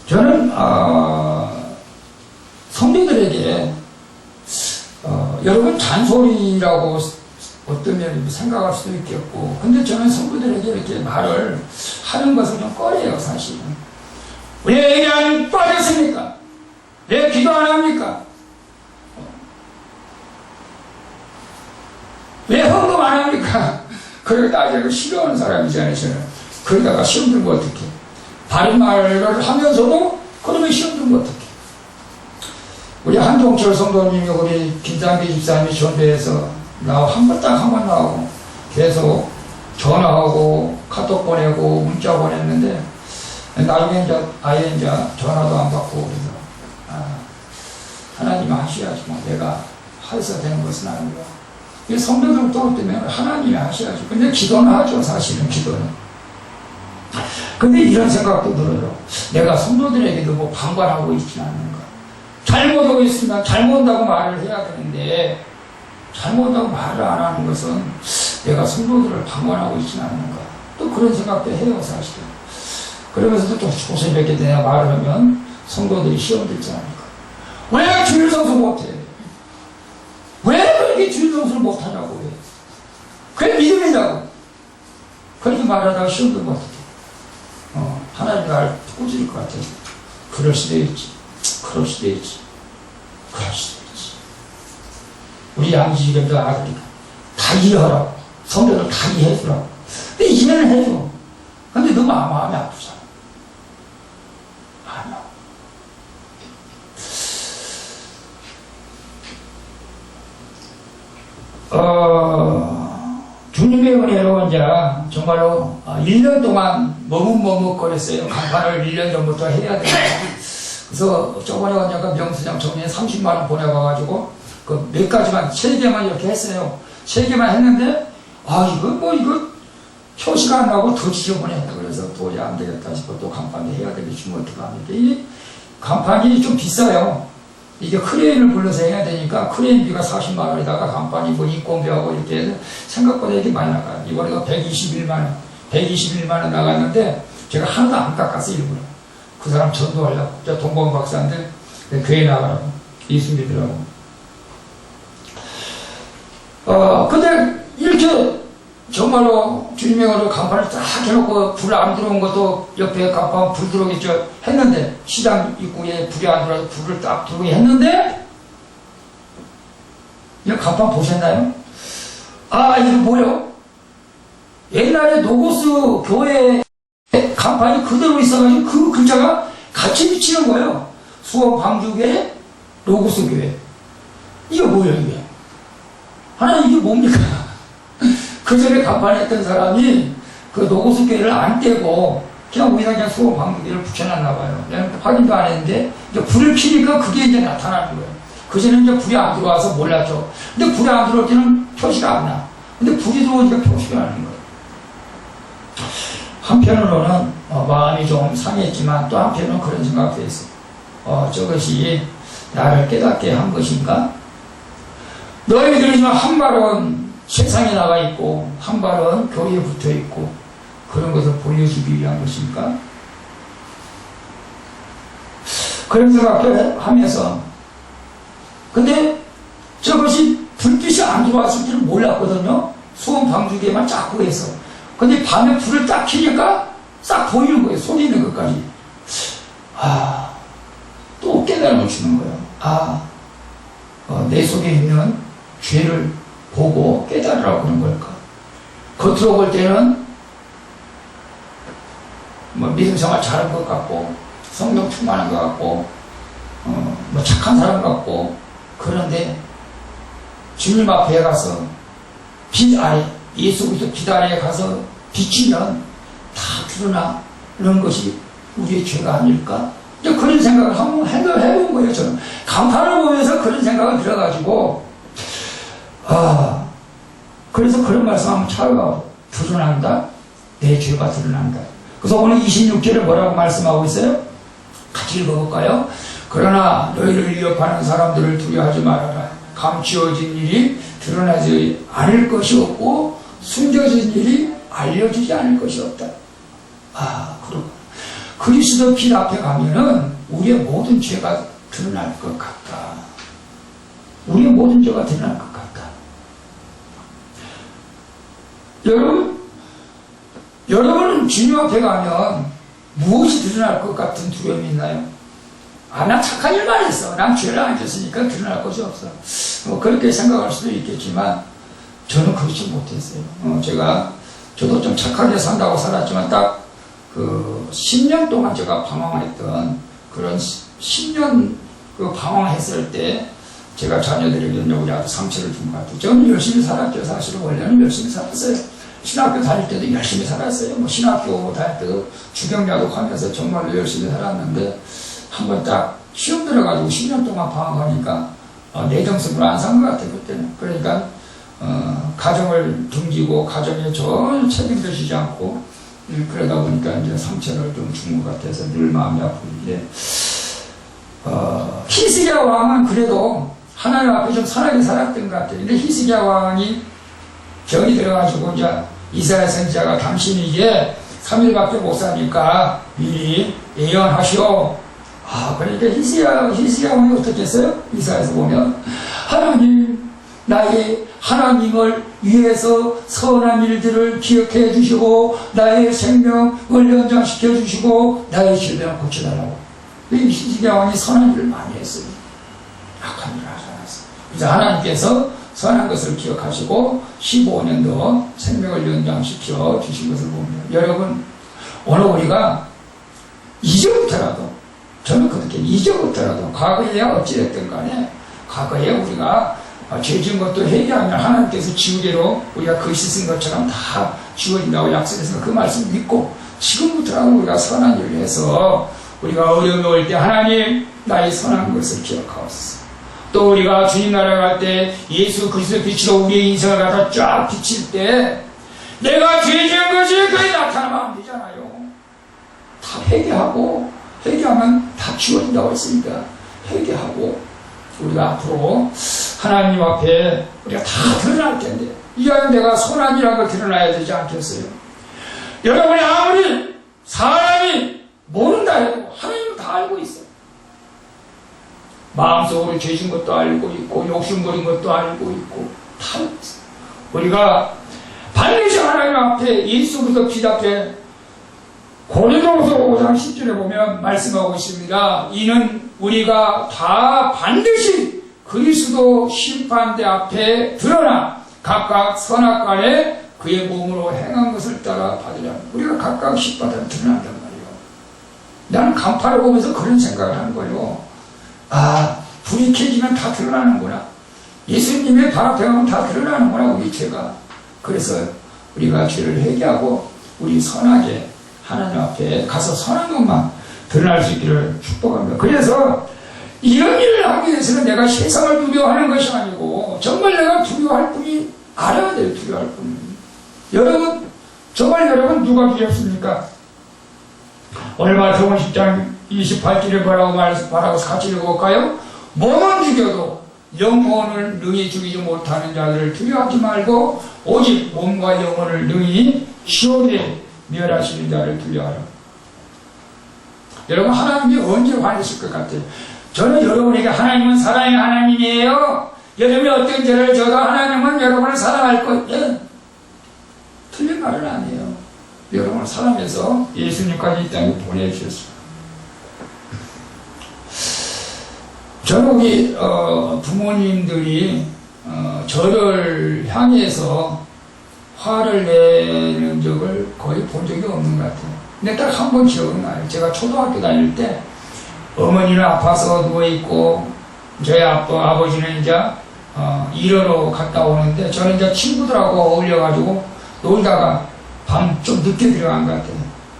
저는 성도들에게 여러분 잔소리라고 어떤 면이 생각할 수도 있겠고, 근데 저는 성도들에게 이렇게 말을 하는 것을 좀 꺼려요. 사실은 왜 예배 안 빠졌습니까? 왜 기도 안 합니까? 왜 헌금 안 합니까? 그걸 따지고 싫어하는 사람이잖아요. 저는. 그러다가 시험 들면 어떡해? 바른 말을 하면서도 그러면 시험 들면 어떡해? 우리 한종철 성도님이 우리 김장기 집사님이 전도해서 나 한 번 나오고 계속 전화하고 카톡 보내고 문자 보냈는데 나중에 이제 아예 이제 전화도 안 받고 그래서 하나님 하셔야지 뭐 내가 해서 되는 것은 아니고 성도들 또 때문에 하나님이 하셔야지. 근데 기도는 하죠. 사실은 기도는. 근데 이런 생각도 들어요. 내가 성도들에게도 뭐 방관하고 있지는 않는가. 잘못하고 있으면 잘못한다고 말을 해야 되는데 잘못하고 말을 안 하는 것은 내가 성도들을 방관하고 있지는 않는가. 또 그런 생각도 해요. 사실은. 그러면서도 좀 조심스럽게 내가 말을 하면 성도들이 시험 들지 않을까. 왜 주일 성수 못해? 왜 그렇게 주일 성수를 못하냐고 해. 그게 믿음이냐고. 그렇게 말하다가 시험 들면 어떡해. 하나님 날 꼬질 것 같아. 그럴 수도 있지. 그럴 수도 있지. 그럴 수도 있지. 우리 양지집에도 아들이가 다 이해하라고. 성도들 다 이해해주라고. 근데 이해는 해줘. 근데 너무 마음이 아프잖아. 마음이 아파. 주님의 은혜로 이제 정말로 1년 동안 머뭇머뭇거렸어요. 간판을 1년 전부터 해야 된다. 그래서 저번에 완전 명수장 정리에 30만원 보내봐가지고 그 몇 가지만 3개만 이렇게 했어요. 3개만 했는데 이거 표시가 안 나고 더 지저분했다. 그래서 도저히 안 되겠다 싶어 또 간판도 해야 되겠지 뭐 어떡합니까. 이 간판이 좀 비싸요. 이게 크레인을 불러서 해야 되니까 크레인비가 40만원에다가 간판이 뭐 인건비하고 이렇게 해서 생각보다 이게 많이 나가요. 이번에가 121만원 나갔는데 제가 하나도 안 깎았어요. 일부러. 그 사람 전도하려고. 저 동방 박사인데 교회 나가라고. 예수님이더라고. 근데 이렇게 정말로 주님의 간판을 딱 해놓고 불 안 들어온 것도 옆에 간판 불 들어오겠죠 했는데 시장 입구에 불이 안 들어와서 불을 딱 들어오게 했는데 이 간판 보셨나요? 이거 뭐요? 옛날에 노고스 교회 간판이 그대로 있어가지고 그 글자가 같이 비치는 거예요. 수원 광주교회 노고스 교회. 이게 뭐예요 이게? 하나님 이게 뭡니까? 그 전에 간판했던 사람이 그 노고스 교회를 안 떼고 그냥 우리가 수원 광주교회를 붙여놨나 봐요. 내가 확인도 안 했는데 이제 불을 켜니까 그게 이제 나타나는 거예요. 그 전에 이제 불이 안 들어와서 몰랐죠. 근데 불이 안 들어올 때는 표시가 안 나. 근데 불이 들어오니까 표시가 나는 거예요. 한편으로는 마음이 좀 상했지만 또 한편으로는 그런 생각도 했어요. 저것이 나를 깨닫게 한 것인가? 너희들이 지금 한 발은 세상에 나가 있고 한 발은 교회에 붙어 있고 그런 것을 보여주기 위한 것입니까? 그런 생각을 하면서 근데 저것이 불빛이 안 들어왔을 줄은 몰랐거든요. 소음 방지기에만 자꾸 해서. 근데 밤에 불을 딱 켜니까 싹 보이는 거예요. 소리 있는 것까지. 또 깨달음을 주는 거예요. 내 속에 있는 죄를 보고 깨달으라고 그런 걸까? 겉으로 볼 때는 믿음 생활 잘한 것 같고 성령 충만한 것 같고 착한 사람 같고 그런데 주님 앞에 가서 빛 아래 예수 그리스도 빛 아래에 가서 비치면 다 드러나는 것이 우리의 죄가 아닐까? 그런 생각을 한번 해본 거예요. 저는 간판을 보면서 그런 생각을 들어가지고 그래서 그런 말씀하면 차가 드러난다. 내 죄가 드러난다. 그래서 오늘 26절에 뭐라고 말씀하고 있어요? 같이 읽어볼까요? 그러나 너희를 위협하는 사람들을 두려워하지 말아라. 감추어진 일이 드러나지 않을 것이 없고 숨겨진 일이 알려지지 않을 것이 없다. 그렇구나. 그리스도 빛 앞에 가면은 우리의 모든 죄가 드러날 것 같다. 우리의 모든 죄가 드러날 것 같다. 여러분은 주님 앞에 가면 무엇이 드러날 것 같은 두려움이 있나요? 난 착한 일만 했어. 난 죄를 안 졌으니까 드러날 것이 없어. 그렇게 생각할 수도 있겠지만 저는 그렇지 못했어요. 저도 좀 착하게 산다고 살았지만 딱 10년 동안 제가 방황했던 그런 10년 방황했을 때 제가 자녀들에게 우리 아들 상처를 준 것 같아요. 저는 열심히 살았죠. 사실은 원래는 열심히 살았어요. 신학교 다닐 때도 열심히 살았어요. 신학교 다닐 때도 주경야독하면서 정말로 열심히 살았는데 한번 딱 시험 들어가지고 10년 동안 방황하니까 내정성으로 안 산 것 같아요. 그때는. 그러니까 가정을 등지고 가정에 전혀 책임도 지지 않고 그러다 보니까 이제 상처를 좀 준 것 같아서 늘 마음이 아픈데 히스기야 왕은 그래도 하나님 앞에 좀 선하게 살았던 것 같아요. 근데 히스기야 왕이 병이 들어가지고 이제 이사야 선지자가 당신이 이제 3일밖에 못 사니까 미리 예언하시오. 그러니까 히스기야 왕이 어떻게 했어요? 이사야에서 보면 하나님 나의 하나님을 위해서 선한 일들을 기억해 주시고 나의 생명을 연장시켜 주시고 나의 질병을 고쳐달라고. 히스기야 왕이 선한 일을 많이 했어요. 악한 일을 하지 않았어요. 그래서 하나님께서 선한 것을 기억하시고 15년 더 생명을 연장시켜 주신 것을 봅니다. 여러분 오늘 우리가 이제부터라도 저는 그렇게 이제부터라도 과거에 어찌됐든 간에 과거에 우리가 죄 지은 것도 회개하면 하나님께서 지우개로 우리가 글 씻은 것처럼 다 지워진다고 약속해서 그 말씀 믿고 지금부터라도 우리가 선한 일을 해서 우리가 어려움이 올 때 하나님 나의 선한 것을 기억하옵소서. 또 우리가 주님 나라에 갈 때 예수 그리스도 빛으로 우리의 인생을 갖다 쫙 비칠 때 내가 죄 지은 것이 그에 나타나면 안 되잖아요. 다 회개하면 다 지워진다고 했으니까 회개하고 우리가 앞으로 하나님 앞에 우리가 다 드러날 텐데 이왕 내가 선한 일한 걸 드러나야 되지 않겠어요? 여러분이 아무리 사람이 모른다 해도 하나님은 다 알고 있어요. 마음속으로 죄진 것도 알고 있고 욕심부린 것도 알고 있고 다 알고 있어요. 우리가 반드시 하나님 앞에 예수 그리스도 빛 앞에 고린도후서 5장 10절에 보면 말씀하고 있습니다. 이는 우리가 다 반드시 그리스도 심판대 앞에 드러나 각각 선악간에 그의 몸으로 행한 것을 따라 받으라. 우리가 각각 십바다에 드러난단 말이에요. 나는 간판을 보면서 그런 생각을 하는 거예요. 불이 켜지면 다 드러나는구나. 예수님의 발 앞에 가면 다 드러나는구나 우리 죄가. 그래서 우리가 죄를 회개하고 우리 선하게 하나님 앞에 가서 선한 것만 드러날 수 있기를 축복합니다. 그래서 이런 일을 하기 위해서는 내가 세상을 두려워하는 것이 아니고 정말 내가 두려워할 뿐이 알아야 돼요. 두려워할 뿐이. 여러분 정말 여러분 누가 두렵습니까? 오늘 마태복음 10장 28절에 뭐라고 같이 읽어볼까요? 몸은 죽여도 영혼을 능히 죽이지 못하는 자들을 두려워하지 말고 오직 몸과 영혼을 능히 시온에 멸하시는 자를 두려워하라. 여러분, 하나님이 언제 화내실 것 같아요? 저는 여러분에게 하나님은 사랑의 하나님이에요. 여러분이 어떤 죄를 져도 하나님은 여러분을 사랑할 거예요. 틀린 말은 아니에요. 여러분을 사랑해서 예수님까지 이 땅에 보내주셨어요. 저는 우리 부모님들이 저를 향해서 화를 내는 적을 거의 본 적이 없는 것 같아요. 근데 딱 한 번 기억은 나요. 제가 초등학교 다닐 때 어머니는 아파서 누워있고 저희 아버지는 이제 일하러 갔다 오는데 저는 이제 친구들하고 어울려가지고 놀다가 밤 좀 늦게 들어간 것 같아요.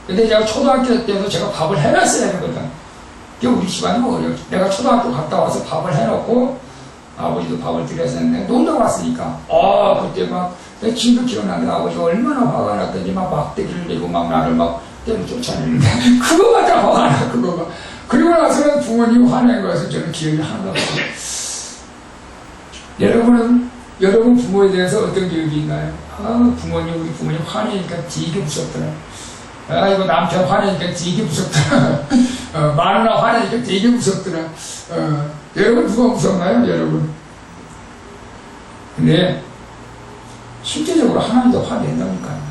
근데 제가 초등학교 때도 제가 밥을 해놨어야 되거든. 우리 집안이 어려워. 내가 초등학교 갔다 와서 밥을 해놓고 아버지도 밥을 드려서 했는데 놀다 왔으니까 그때 막 내 지금도 기억나는데 아버지가 얼마나 화가 났던지 막 막대기를 내고 막 나를 막 때려 쫓아내는데 그거가 다 화가 나. 그거가. 그리고 나서는 부모님이 화낸 거여서 저는 기억이 하나도 없어요. 여러분 부모에 대해서 어떤 기억이 있나요? 우리 부모님 화내니까 되게 무섭더라. 이거 남편 화내니까 되게 무섭더라. 마누라 화내니까 되게 무섭더라. 여러분 누가 무섭나요, 여러분? 근데 실제적으로 하나님도 화낸다니까요.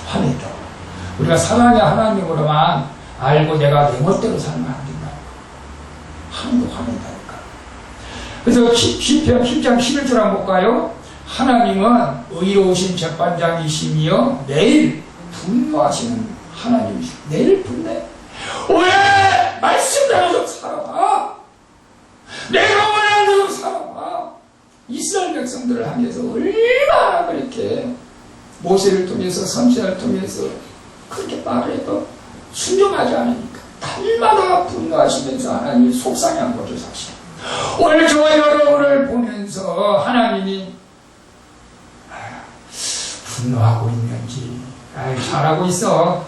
화낸다. 우리가 사랑의 하나님으로만 알고 내가 내 멋대로 살면 안 된다. 하나님도 화낸다니까. 그래서 시편 10장 11절 한번 볼까요? 하나님은 의로우신 재판장이시며 내일 분노하시는 하나님이시고 내일 분노해. 왜? 말씀대로 좀 살아봐. 내가 원하는 대로 살아봐. 이스라엘 백성들을 향해서 얼마나 그렇게 모세를 통해서 선지자를 통해서 그렇게 말을 해도 순종하지 않으니까 날마다 분노하시면서 하나님이 속상해한 거죠, 사실. 오늘 저와 여러분을 보면서 하나님이 분노하고 있는지, 잘하고 있어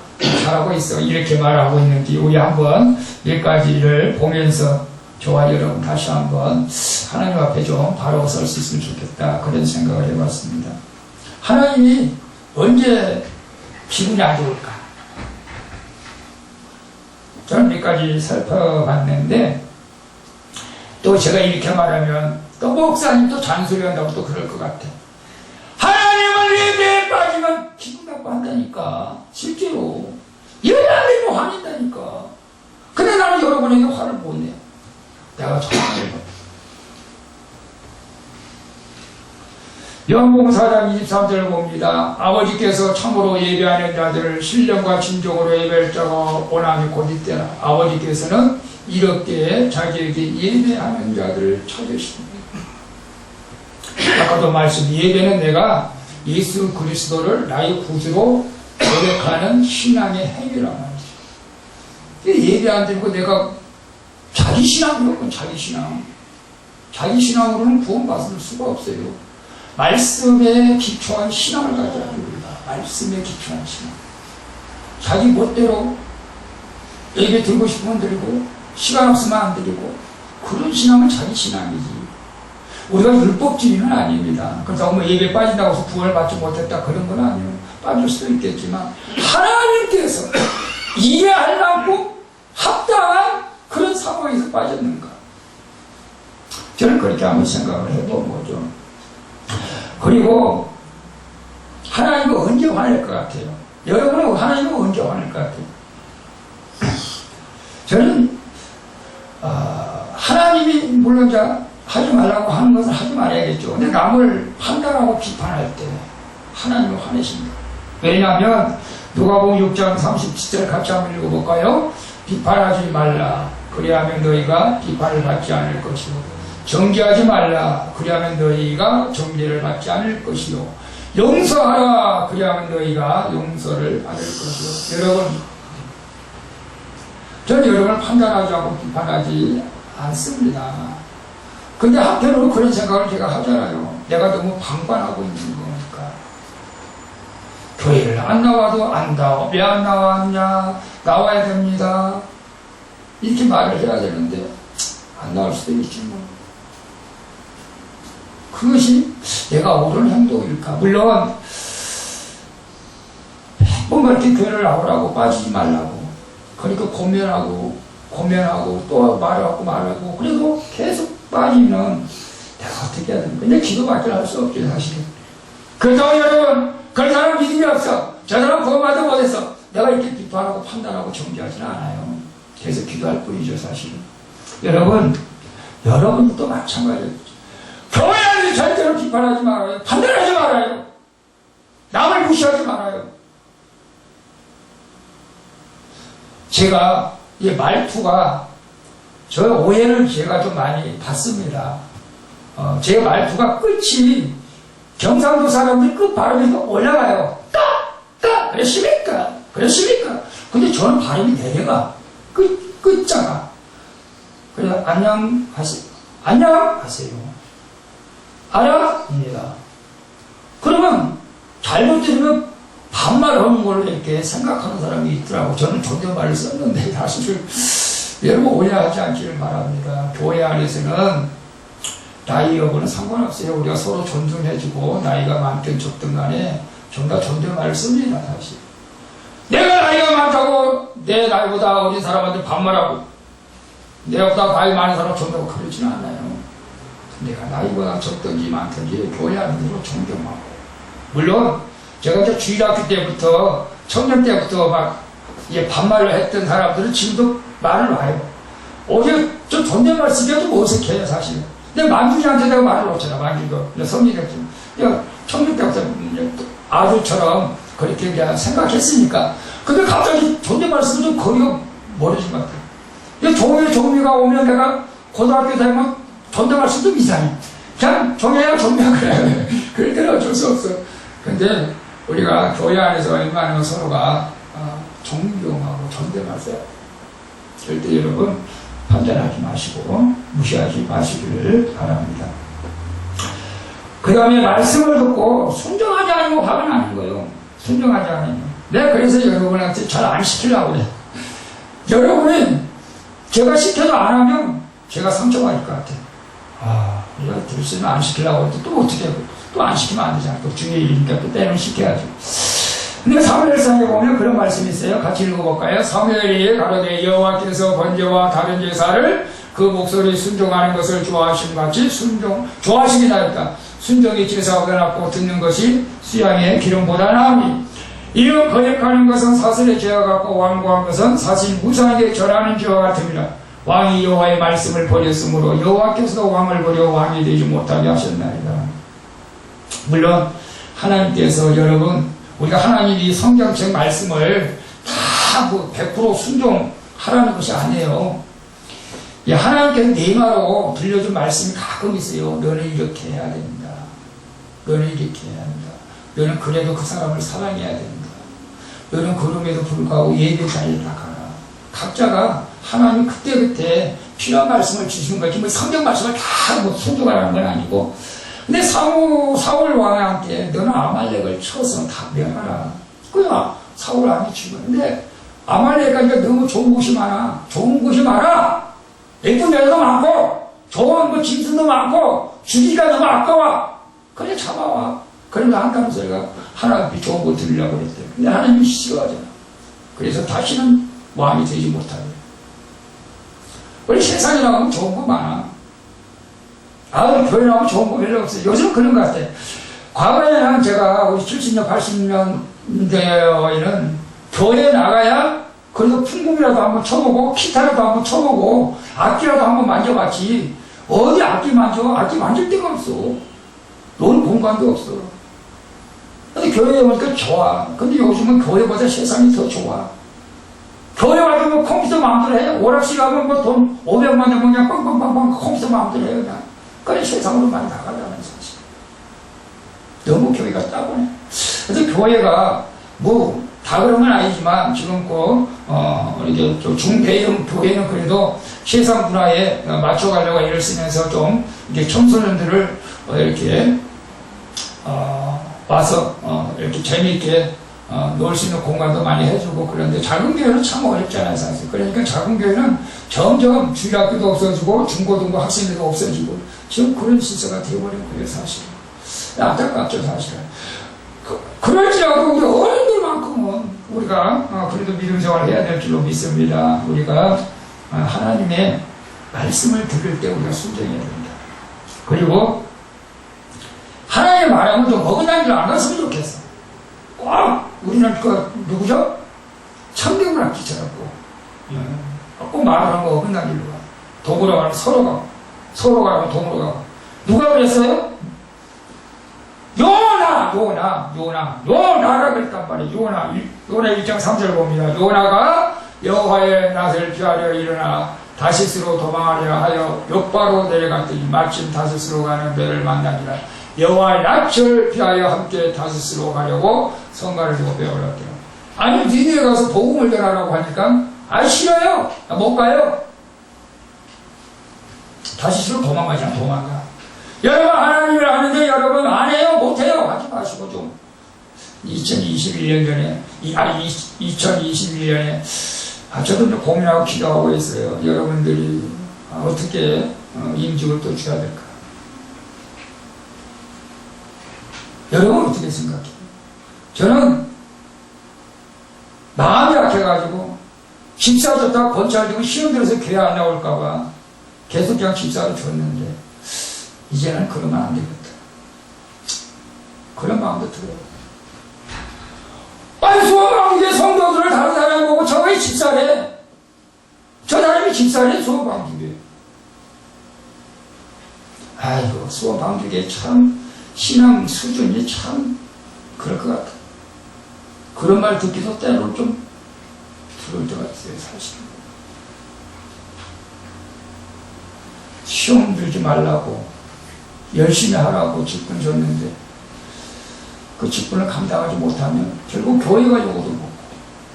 이렇게 말하고 있는지 우리 한번 여기까지를 보면서 저와 여러분 다시 한번 하나님 앞에 좀 바로 설 수 있으면 좋겠다, 그런 생각을 해봤습니다. 하나님이 언제 기분이 안 좋을까? 저는 몇 가지 살펴봤는데 또 제가 이렇게 말하면 또 목사님도 잔소리한다고 또 그럴 것 같아. 하나님은 예배에 빠지면 기분 나빠한다니까. 실제로 예배 안 되면 화낸다니까. 근데 나는 여러분에게 화를 못 내. 내가 정말 요한복음 4장 23절을 봅니다. 아버지께서 참으로 예배하는 자들을 신령과 진정으로 예배할 자가 원함이 곧 이때라. 아버지께서는 이렇게 자기에게 예배하는 자들을 찾으십니다. 아까도 말씀, 예배는 내가 예수 그리스도를 나의 구주로 고백하는 신앙의 행위란 말이죠. 예배 안 되고 내가 자기 신앙으로는 자기 신앙으로는 구원받을 수가 없어요. 말씀에 기초한 신앙을 가져야 됩니다. 말씀에 기초한 신앙. 자기 멋대로 예배 드리고 싶으면 드리고 시간 없으면 안 드리고, 그런 신앙은 자기 신앙이지. 우리가 율법주의는 아닙니다. 그래서 너무 예배 빠진다고 해서 구원을 받지 못했다, 그런 건 아니에요. 빠질 수도 있겠지만 하나님께서 이해할 만큼 합당한 그런 상황에서 빠졌는가, 저는 그렇게 한번 생각을 해본 거죠. 그리고 하나님은 언제 화낼 것 같아요? 여러분은 하나님은 언제 화낼 것 같아요? 저는 하나님이 물론 하지 말라고 하는 것은 하지 말아야겠죠. 근데 남을 판단하고 비판할 때 하나님은 화내십니다. 왜냐하면 누가복음 6장 37절 같이 한번 읽어볼까요? 비판하지 말라, 그리하면 너희가 비판을 받지 않을 것이요, 정죄하지 말라, 그리하면 너희가 정죄를 받지 않을 것이요, 용서하라, 그리하면 너희가 용서를 받을 것이요. 여러분, 저는 여러분을 판단하지 않고 비판하지 않습니다. 근데 한편으로 그런 생각을 제가 하잖아요. 내가 너무 방관하고 있는 거니까. 교회를 안 나와도 안다. 왜 안 나왔냐? 나와야 됩니다. 이렇게 말을 해야 되는데 안 나올 수도 있지 뭐. 그것이 내가 옳은 행동일까? 물론 뭔가 이렇게 교회를 나오라고 빠지지 말라고 그러니까 고면하고 또 말하고 그래도 계속 빠지면 내가 어떻게 해야 됩니까? 근데 기도밖에 할 수 없죠 사실. 그렇다고 여러분 그런 사람 믿음이 없어. 저 사람 구원받아 못했어. 내가 이렇게 비판하고 판단하고 정죄하지는 않아요. 계속 기도할 뿐이죠 사실은. 여러분도 마찬가지예요. 교회 안에서 절대로 비판하지 말아요. 판단하지 말아요. 남을 무시하지 말아요. 제가 이 말투가 저 오해를 제가 좀 많이 받습니다. 제 말투가 끝이 경상도 사람들 끝 발음이 올라가요. 따 그러십니까? 근데 저는 발음이 내려가 끝자가. 그래서 안녕하세요. 알아입니다. 그러면 잘못 들으면 반말하는 걸로 이렇게 생각하는 사람이 있더라고. 저는 존댓말을 썼는데 사실 여러분 오해하지 않기를 바랍니다. 교회 안에서는 나이 여부는 상관없어요. 우리가 서로 존중해주고 나이가 많든 적든 간에 전부 다 존댓말을 씁니다. 사실 내가 나이가 많다고 내 나이보다 어린 사람한테 반말하고 내보다 나이 많은 사람 존경하고 그러지는 않아요. 내가 나이보다 적든지 많든지 교회 안으로 존경하고. 물론 제가 이제 주일학교 때부터 청년 때부터 막 반말을 했던 사람들은 지금도 말을 와요. 오히려 좀 존댓말 쓰기가 좀 어색해요 사실. 근데 만주지한테 내가 말을 놓잖아. 만주도 성질했지. 청년 때부터 아주처럼 그렇게 그냥 생각했으니까. 근데 갑자기 존댓말 쓰면 좀 거리가 멀어진 것 같아요. 종미가 오면 내가 고등학교 되면 존댓말 쓰면 좀 이상해. 그냥 종미야 그래. 그럴 때는 어쩔 수 없어. 근데 우리가 교회 안에서 웬만하면 서로가 존경하고 존댓말 써요. 절대 여러분 판단하지 마시고 무시하지 마시기를 바랍니다. 그 다음에 말씀을 듣고 순종하지 않으면 화가 나는 거예요. 순종하지 않으면. 내가 그래서 여러분한테 잘 안 시키려고 그래. 여러분이 제가 시켜도 안 하면 제가 상처받을 것 같아. 내가 들으시면 안 시키려고 해도 또 어떻게 하고 또 안 시키면 안 되잖아. 또 중요한 일이니까 또 때는 시켜야죠. 근데 사무엘상에 보면 그런 말씀이 있어요. 같이 읽어볼까요? 사무엘이 가로되 여호와께서 번제와 다른 제사를 그 목소리 순종하는 것을 좋아하신 같이 좋아하시기다 했다. 순종이 제사보다 낫고 듣는 것이 수양의 기름보다 나으니 이런 거역하는 것은 사슬의 죄와 같고 완고한 것은 사실 무상하게 절하는 죄와 같습니다. 왕이 여호와의 말씀을 버렸으므로 여호와께서도 왕을 버려 왕이 되지 못하게 하셨나이다. 물론 하나님께서 여러분 우리가 하나님이 성경책 말씀을 다 100% 순종하라는 것이 아니에요. 하나님께서 내마로 들려준 말씀이 가끔 있어요. 너는 이렇게 해야 됩니다. 너는 이렇게 해야 합니다. 너는 그래도 그 사람을 사랑해야 됩니다. 너는 그럼에도 불구하고 예배 자리에 나가라. 각자가 하나님 그때그때 필요한 말씀을 주시는 거지 뭐 성경 말씀을 다 순종하라는 건 아니고. 근데 사울 왕한테 너는 아말렉을 쳐서 다 멸하라. 그냥 사울 왕이 죽었는데 아말렉가 너무 좋은 곳이 많아. 좋은 곳이 많아. 예쁜 여자도 많고 좋은 짐승도 많고 죽이기가 너무 아까워. 그래 잡아와. 그러면 한다는 소리가 하나님이 좋은 거 들으려고 그랬대. 근데 하나님이 싫어하잖아. 그래서 다시는 왕이 되지 못하게. 우리 세상에 나가면 좋은 거 많아. 교회 나오면 좋은 거 별로 없어요. 요즘 그런 것 같아. 과거에는 제가 우리 70년, 80년대에는 교회 나가야 그래도 풍금이라도 한번 쳐보고 기타라도 한번 쳐보고 악기라도 한번 만져봤지. 어디 악기 만질 데가 없어. 노는 공간도 없어. 근데 교회에 오니까 좋아. 근데 요즘은 교회보다 세상이 더 좋아. 교회 와서 뭐 컴퓨터 마음대로 해. 오락실 가면 뭐 돈 500만 원 그냥 빵빵빵빵 컴퓨터 마음대로 해요. 그냥. 그래 세상으로 많이 나가려는 사실. 너무 교회가 따분해. 그래서 교회가 다 그런 건 아니지만 지금 우리 중대형 교회는 그래도 세상 문화에 맞춰가려고 애를 쓰면서 좀 이게 청소년들을 이렇게 와서 이렇게 재미있게 놀 수 있는 공간도 많이 해주고 그런데 작은 교회는 참 어렵잖아요, 사실. 그러니까 작은 교회는 점점 주일학교도 없어지고 중고등부 학생들도 없어지고 지금 그런 시세가 되어버린 거예요, 사실. 안타깝죠, 사실은. 그럴지라도 우리 어른들만큼은 우리가 그래도 믿음 생활을 해야 될 줄로 믿습니다. 우리가 하나님의 말씀을 들을 때 우리가 순종해야 됩니다. 그리고 하나님의 말하면 좀 어긋나는 줄 알았으면 좋겠어. 꼭 우리는 누구죠? 참경을 기처럼 꼭 말하는 거 어긋나는 길로 가. 도구로 가면 서로 가면 도구로 가고. 누가 그랬어요? 요나가 그랬단 말이에요. 요나 1장 3절 봅니다. 요나가 여호와의 낯을 피하려 일어나 다시스로 도망하려 하여 욥바로 내려갔더니 마침 다시스로 가는 배를 만나니라. 여호와의 낯을 피하여 함께 다시스로 가려고 성가를 두고 배울었대요. 아니 니네에 가서 복음을 전하라고 하니까 싫어요. 못 가요. 다시스로 도망가지 않아. 도망가. 여러분 하나님을 아는데 여러분 안 해요? 못 해요? 하지 마시고 좀 2021년 전에 2021년에 저도 좀 고민하고 기도하고 있어요. 여러분들이 어떻게 임직을 또 줘야 될까? 여러분 어떻게 생각해요? 저는 마음이 약해가지고 집사 줬다가 권찰 주고 시험 들어서 교회 안 나올까봐 계속 그냥 집사를 줬는데 이제는 그러면 안 되겠다. 그런 마음도 들어요. 아니 수업방주에 성도들을 다른 사람이 보고 저거에 집사래. 저 사람이 집사래 수업방주에. 아이고 수업방주에 참 신앙 수준이 참 그럴 것 같아. 그런 말 듣기도 때로는 좀 들을 때가 있어요, 사실. 시험 들지 말라고 열심히 하라고 직분 줬는데 그 직분을 감당하지 못하면 결국 교회가 요구도 먹고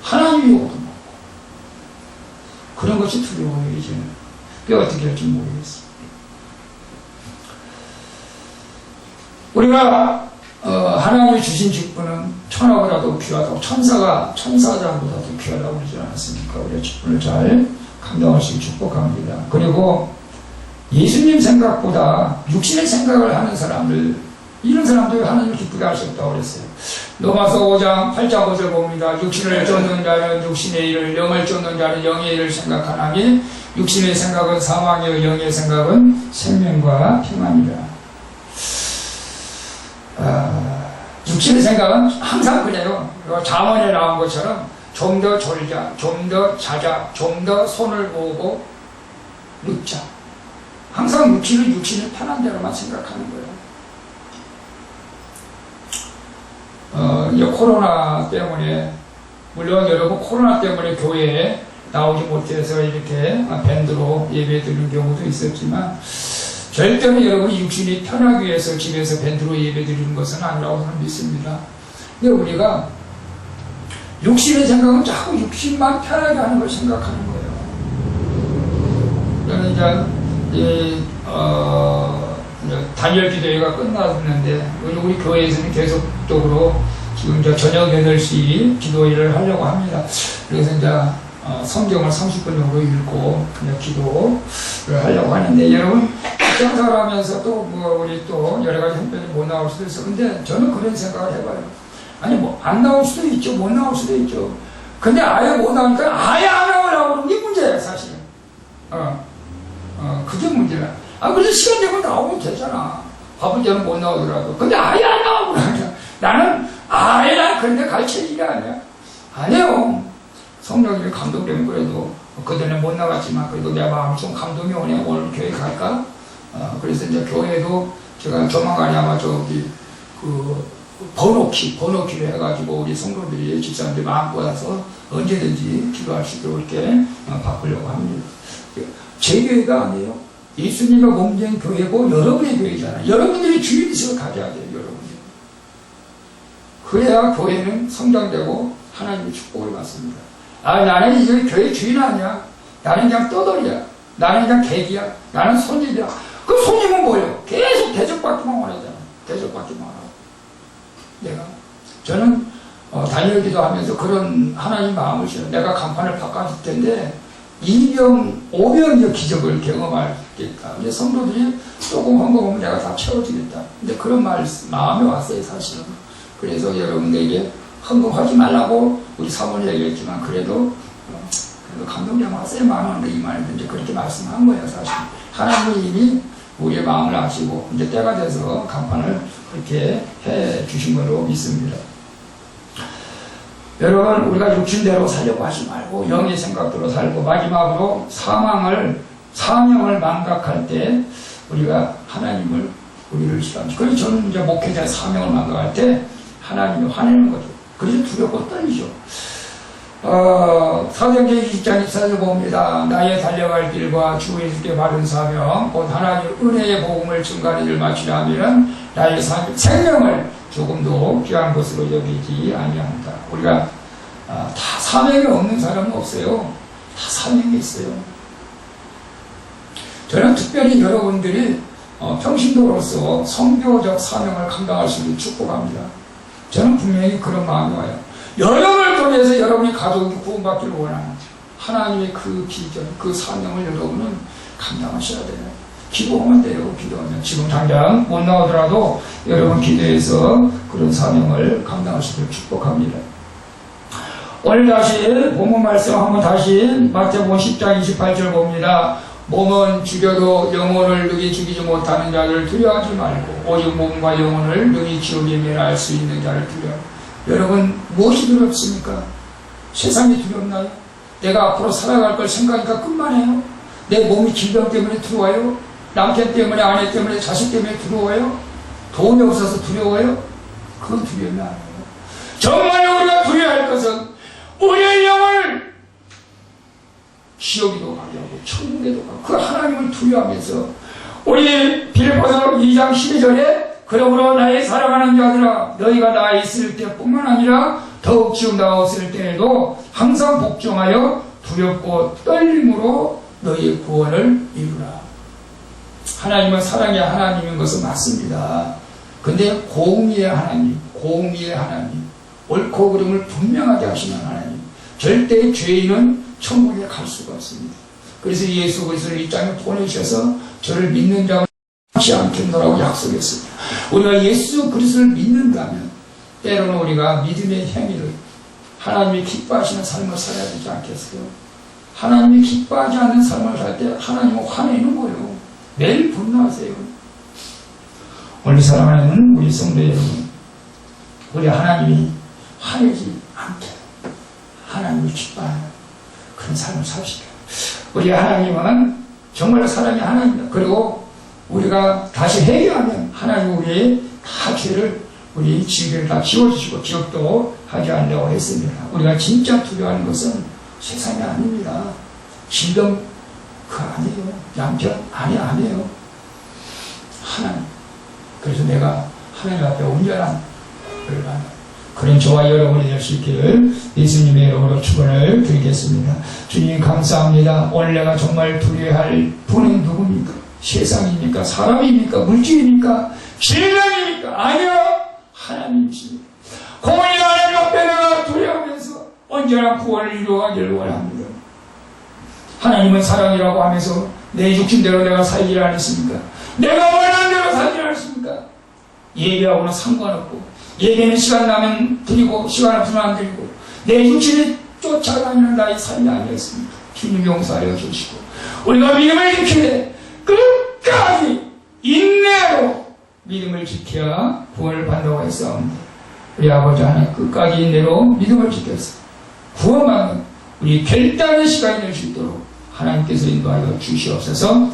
하나님이 요구도 먹고 그런 것이 두려워요. 이제는 그게 어떻게 할지 모르겠어요. 우리가 하나님이 주신 직분은 천하보다도 귀하다고 천사장보다도 귀하다고 그러지 않았습니까? 우리가 직분을 잘 감당할 수 있게 축복합니다. 그리고 예수님 생각보다 육신의 생각을 하는 사람들, 이런 사람들이 하나님을 기쁘게 할 수 없다고 그랬어요. 로마서 5장 8장 5절 봅니다. 육신을 쫓는 자는 육신의 일을, 영을 쫓는 자는 영의 일을 생각하나니 육신의 생각은 사망이요 영의 생각은 생명과 평안이라. 육신의 생각은 항상 그래요. 잠언에 나온 것처럼 좀 더 졸자, 좀 더 자자, 좀 더 손을 모으고 눕자. 항상 육신을 편한 대로만 생각하는 거예요. 이제 코로나 때문에, 물론 여러분 코로나 때문에 교회에 나오지 못해서 이렇게 밴드로 예배 드리는 경우도 있었지만, 절대로 여러분이 육신이 편하기 위해서 집에서 밴드로 예배 드리는 것은 아니라고 저는 믿습니다. 근데 우리가 육신의 생각은 자꾸 육신만 편하게 하는 걸 생각하는 거예요. 그러면 이제 단열 기도회가 끝났는데 우리 교회에서는 계속적으로 지금 이제 저녁 8시 기도회를 하려고 합니다. 그래서 이제 성경을 30분 정도 읽고 그냥 기도를 하려고 하는데 여러분 직장생활 하면서 또 우리 또 여러 가지 형편이 못 나올 수도 있어. 근데 저는 그런 생각을 해봐요. 아니 뭐 안 나올 수도 있죠. 못 나올 수도 있죠. 근데 아예 못 나오니까 아예 안 나오려고 그러는 게 문제예요, 사실. 그게 문제야. 그래서 시간 되면 나오면 되잖아. 바쁠 때는 못 나오더라도. 근데 아예 안 나오고 그러니까. 나는 아예 난 그런데 가르칠 일이 아니야. 아니에요. 성령님이 감동되면 그래도 그전에 못 나갔지만 그래도 내 마음이 좀 감동이 오네. 오늘 교회 갈까? 그래서 이제 교회도 제가 조만간에 아마 저기 번호키를 해가지고 우리 성도들이 집사람들이 마음 모아서 언제든지 기도할 수 있도록 이렇게 바꾸려고 합니다. 제 교회가 아니에요. 예수님과 몸된 교회고 여러분의 교회잖아요. 여러분들이 주인의식을 가져야 돼요. 여러분들. 그래야 교회는 성장되고 하나님의 축복을 받습니다. 나는 이제 교회 주인 아니야. 나는 그냥 떠돌이야. 나는 그냥 객이야. 나는 손님이야. 그 손님은 뭐예요? 계속 대접받기만 원하잖아. 대접받기만 하고. 저는 달려기도 하면서 그런 하나님 마음을 주셔. 내가 간판을 바꿔줄 텐데 2병, 5병의 기적을 경험하겠다. 이제 성도들이 조금 한 거 보면 내가 다 채워주겠다. 근데 그런 마음이 왔어요, 사실은. 그래서 여러분들에게 헌금하지 말라고 우리 사모님 얘기했지만 그래도 감동이랑 왔어요. 만원도 2만원 이제 그렇게 말씀한 거예요, 사실. 하나님이 이미 우리의 마음을 아시고 이제 때가 돼서 간판을 그렇게 해 주신 걸로 믿습니다. 여러분, 우리가 육신대로 살려고 하지 말고 영의 생각대로 살고 마지막으로 사명을 망각할 때 우리가 우리를 싫어합니다. 그래서 저는 이제 목회자의 사명을 망각할 때 하나님이 화내는 거죠. 그래서 두렵고 떨리죠. 사도행전 20장 24절 봅니다. 나의 달려갈 길과 주 예수께 받은 사명 곧 하나님의 은혜의 복음을 증가하는 일을 마치려 하면 나의 생명을 조금도 귀한 것으로 여기지 아니한다. 우리가 다 사명이 없는 사람은 없어요. 다 사명이 있어요. 저는 특별히 여러분들이 평신도로서 선교적 사명을 감당할 수 있는 축복합니다. 저는 분명히 그런 마음이 와요. 여러분을 통해서 여러분이 가족이 구원받기를 원하는 하나님의 그 비전, 그 사명을 여러분은 감당하셔야 돼요. 기도하면 돼요. 기도하면. 지금 당장 못 나오더라도 여러분 기도해서 그런 사명을 감당하시길 축복합니다. 오늘 다시 본문 말씀 한번 다시 마태복음 10장 28절 봅니다. 몸은 죽여도 영혼을 능히 죽이지 못하는 자를 두려워하지 말고 오직 몸과 영혼을 능히 지옥에 멸할 수 있는 자를 두려워. 여러분 무엇이 두렵습니까? 세상이 두렵나요? 내가 앞으로 살아갈 걸 생각하니까 끝만해요? 내 몸이 질병 때문에 두려워요? 남편 때문에 아내 때문에 자식 때문에 두려워요? 돈이 없어서 두려워요? 그건 두려움이 아니에요. 정말로 우리가 두려워할 것은 우리의 영을 지옥에도 가게 하고 천국에도 가고 그 하나님을 두려워하면서 우리 빌립보서 2장 12절에 그러므로 나의 사랑하는 자들아 너희가 나 있을 때뿐만 아니라 더욱 지금 나 없을 때에도 항상 복종하여 두렵고 떨림으로 너희의 구원을 이루라. 하나님은 사랑의 하나님인 것은 맞습니다. 근데 공의의 하나님, 옳고 그름을 분명하게 하시는 하나님, 절대 죄인은 천국에 갈 수가 없습니다. 그래서 예수 그리스도를 이 땅에 보내셔서 저를 믿는 자가 하지 않겠노라고 약속했습니다. 우리가 예수 그리스도를 믿는다면 때로는 우리가 믿음의 행위를 하나님이 기뻐하시는 삶을 살아야 되지 않겠어요? 하나님이 기뻐하지 않는 삶을 살 때 하나님은 화내는 거예요. 매일 분노하세요. 오늘 사랑하는 우리 성도 여러분, 우리 하나님이 화내지 않게 하나님을 기뻐하는 그런 삶을 사시죠. 우리 하나님은 정말 사랑의 하나님입니다. 그리고 우리가 다시 회개하면 하나님 우리의 다 죄를 우리 지위를 다 지워주시고 기억도 하지 않으려고 했습니다. 우리가 진짜 두려워하는 것은 세상이 아닙니다. 질병 그거 아니에요. 남편 아니에요. 하나님. 그래서 내가 하나님 앞에 온전한 그런 저와 여러분이 될 수 있기를 예수님의 이름으로 축원을 드리겠습니다. 주님 감사합니다. 오늘 내가 정말 두려워할 분은 누굽니까? 세상입니까? 사람입니까? 물질입니까? 질병입니까? 아니요. 하나님이십니다. 공의 하나님 앞에 내가 두려워하면서 언제나 구원을 이루어가기를 원합니다. 하나님은 사랑이라고 하면서 내 육신대로 내가 살기를 안 했습니까? 내가 원하는 대로 살기를 안 했습니까? 예배하고는 상관없고 예배는 시간 나면 드리고 시간 없으면 안 드리고 내 육신이 쫓아다니는 나의 삶이 아니었습니다. 주님 용서하여 주시고 우리가 믿음을 지키되 끝까지 인내로 믿음을 지켜야 구원을 받는다고 했사옵니다. 우리 아버지 하나님 끝까지 인내로 믿음을 지켜서 구원받는 우리 결단의 시간이 될 수 있도록 하나님께서 인도하여 주시옵소서.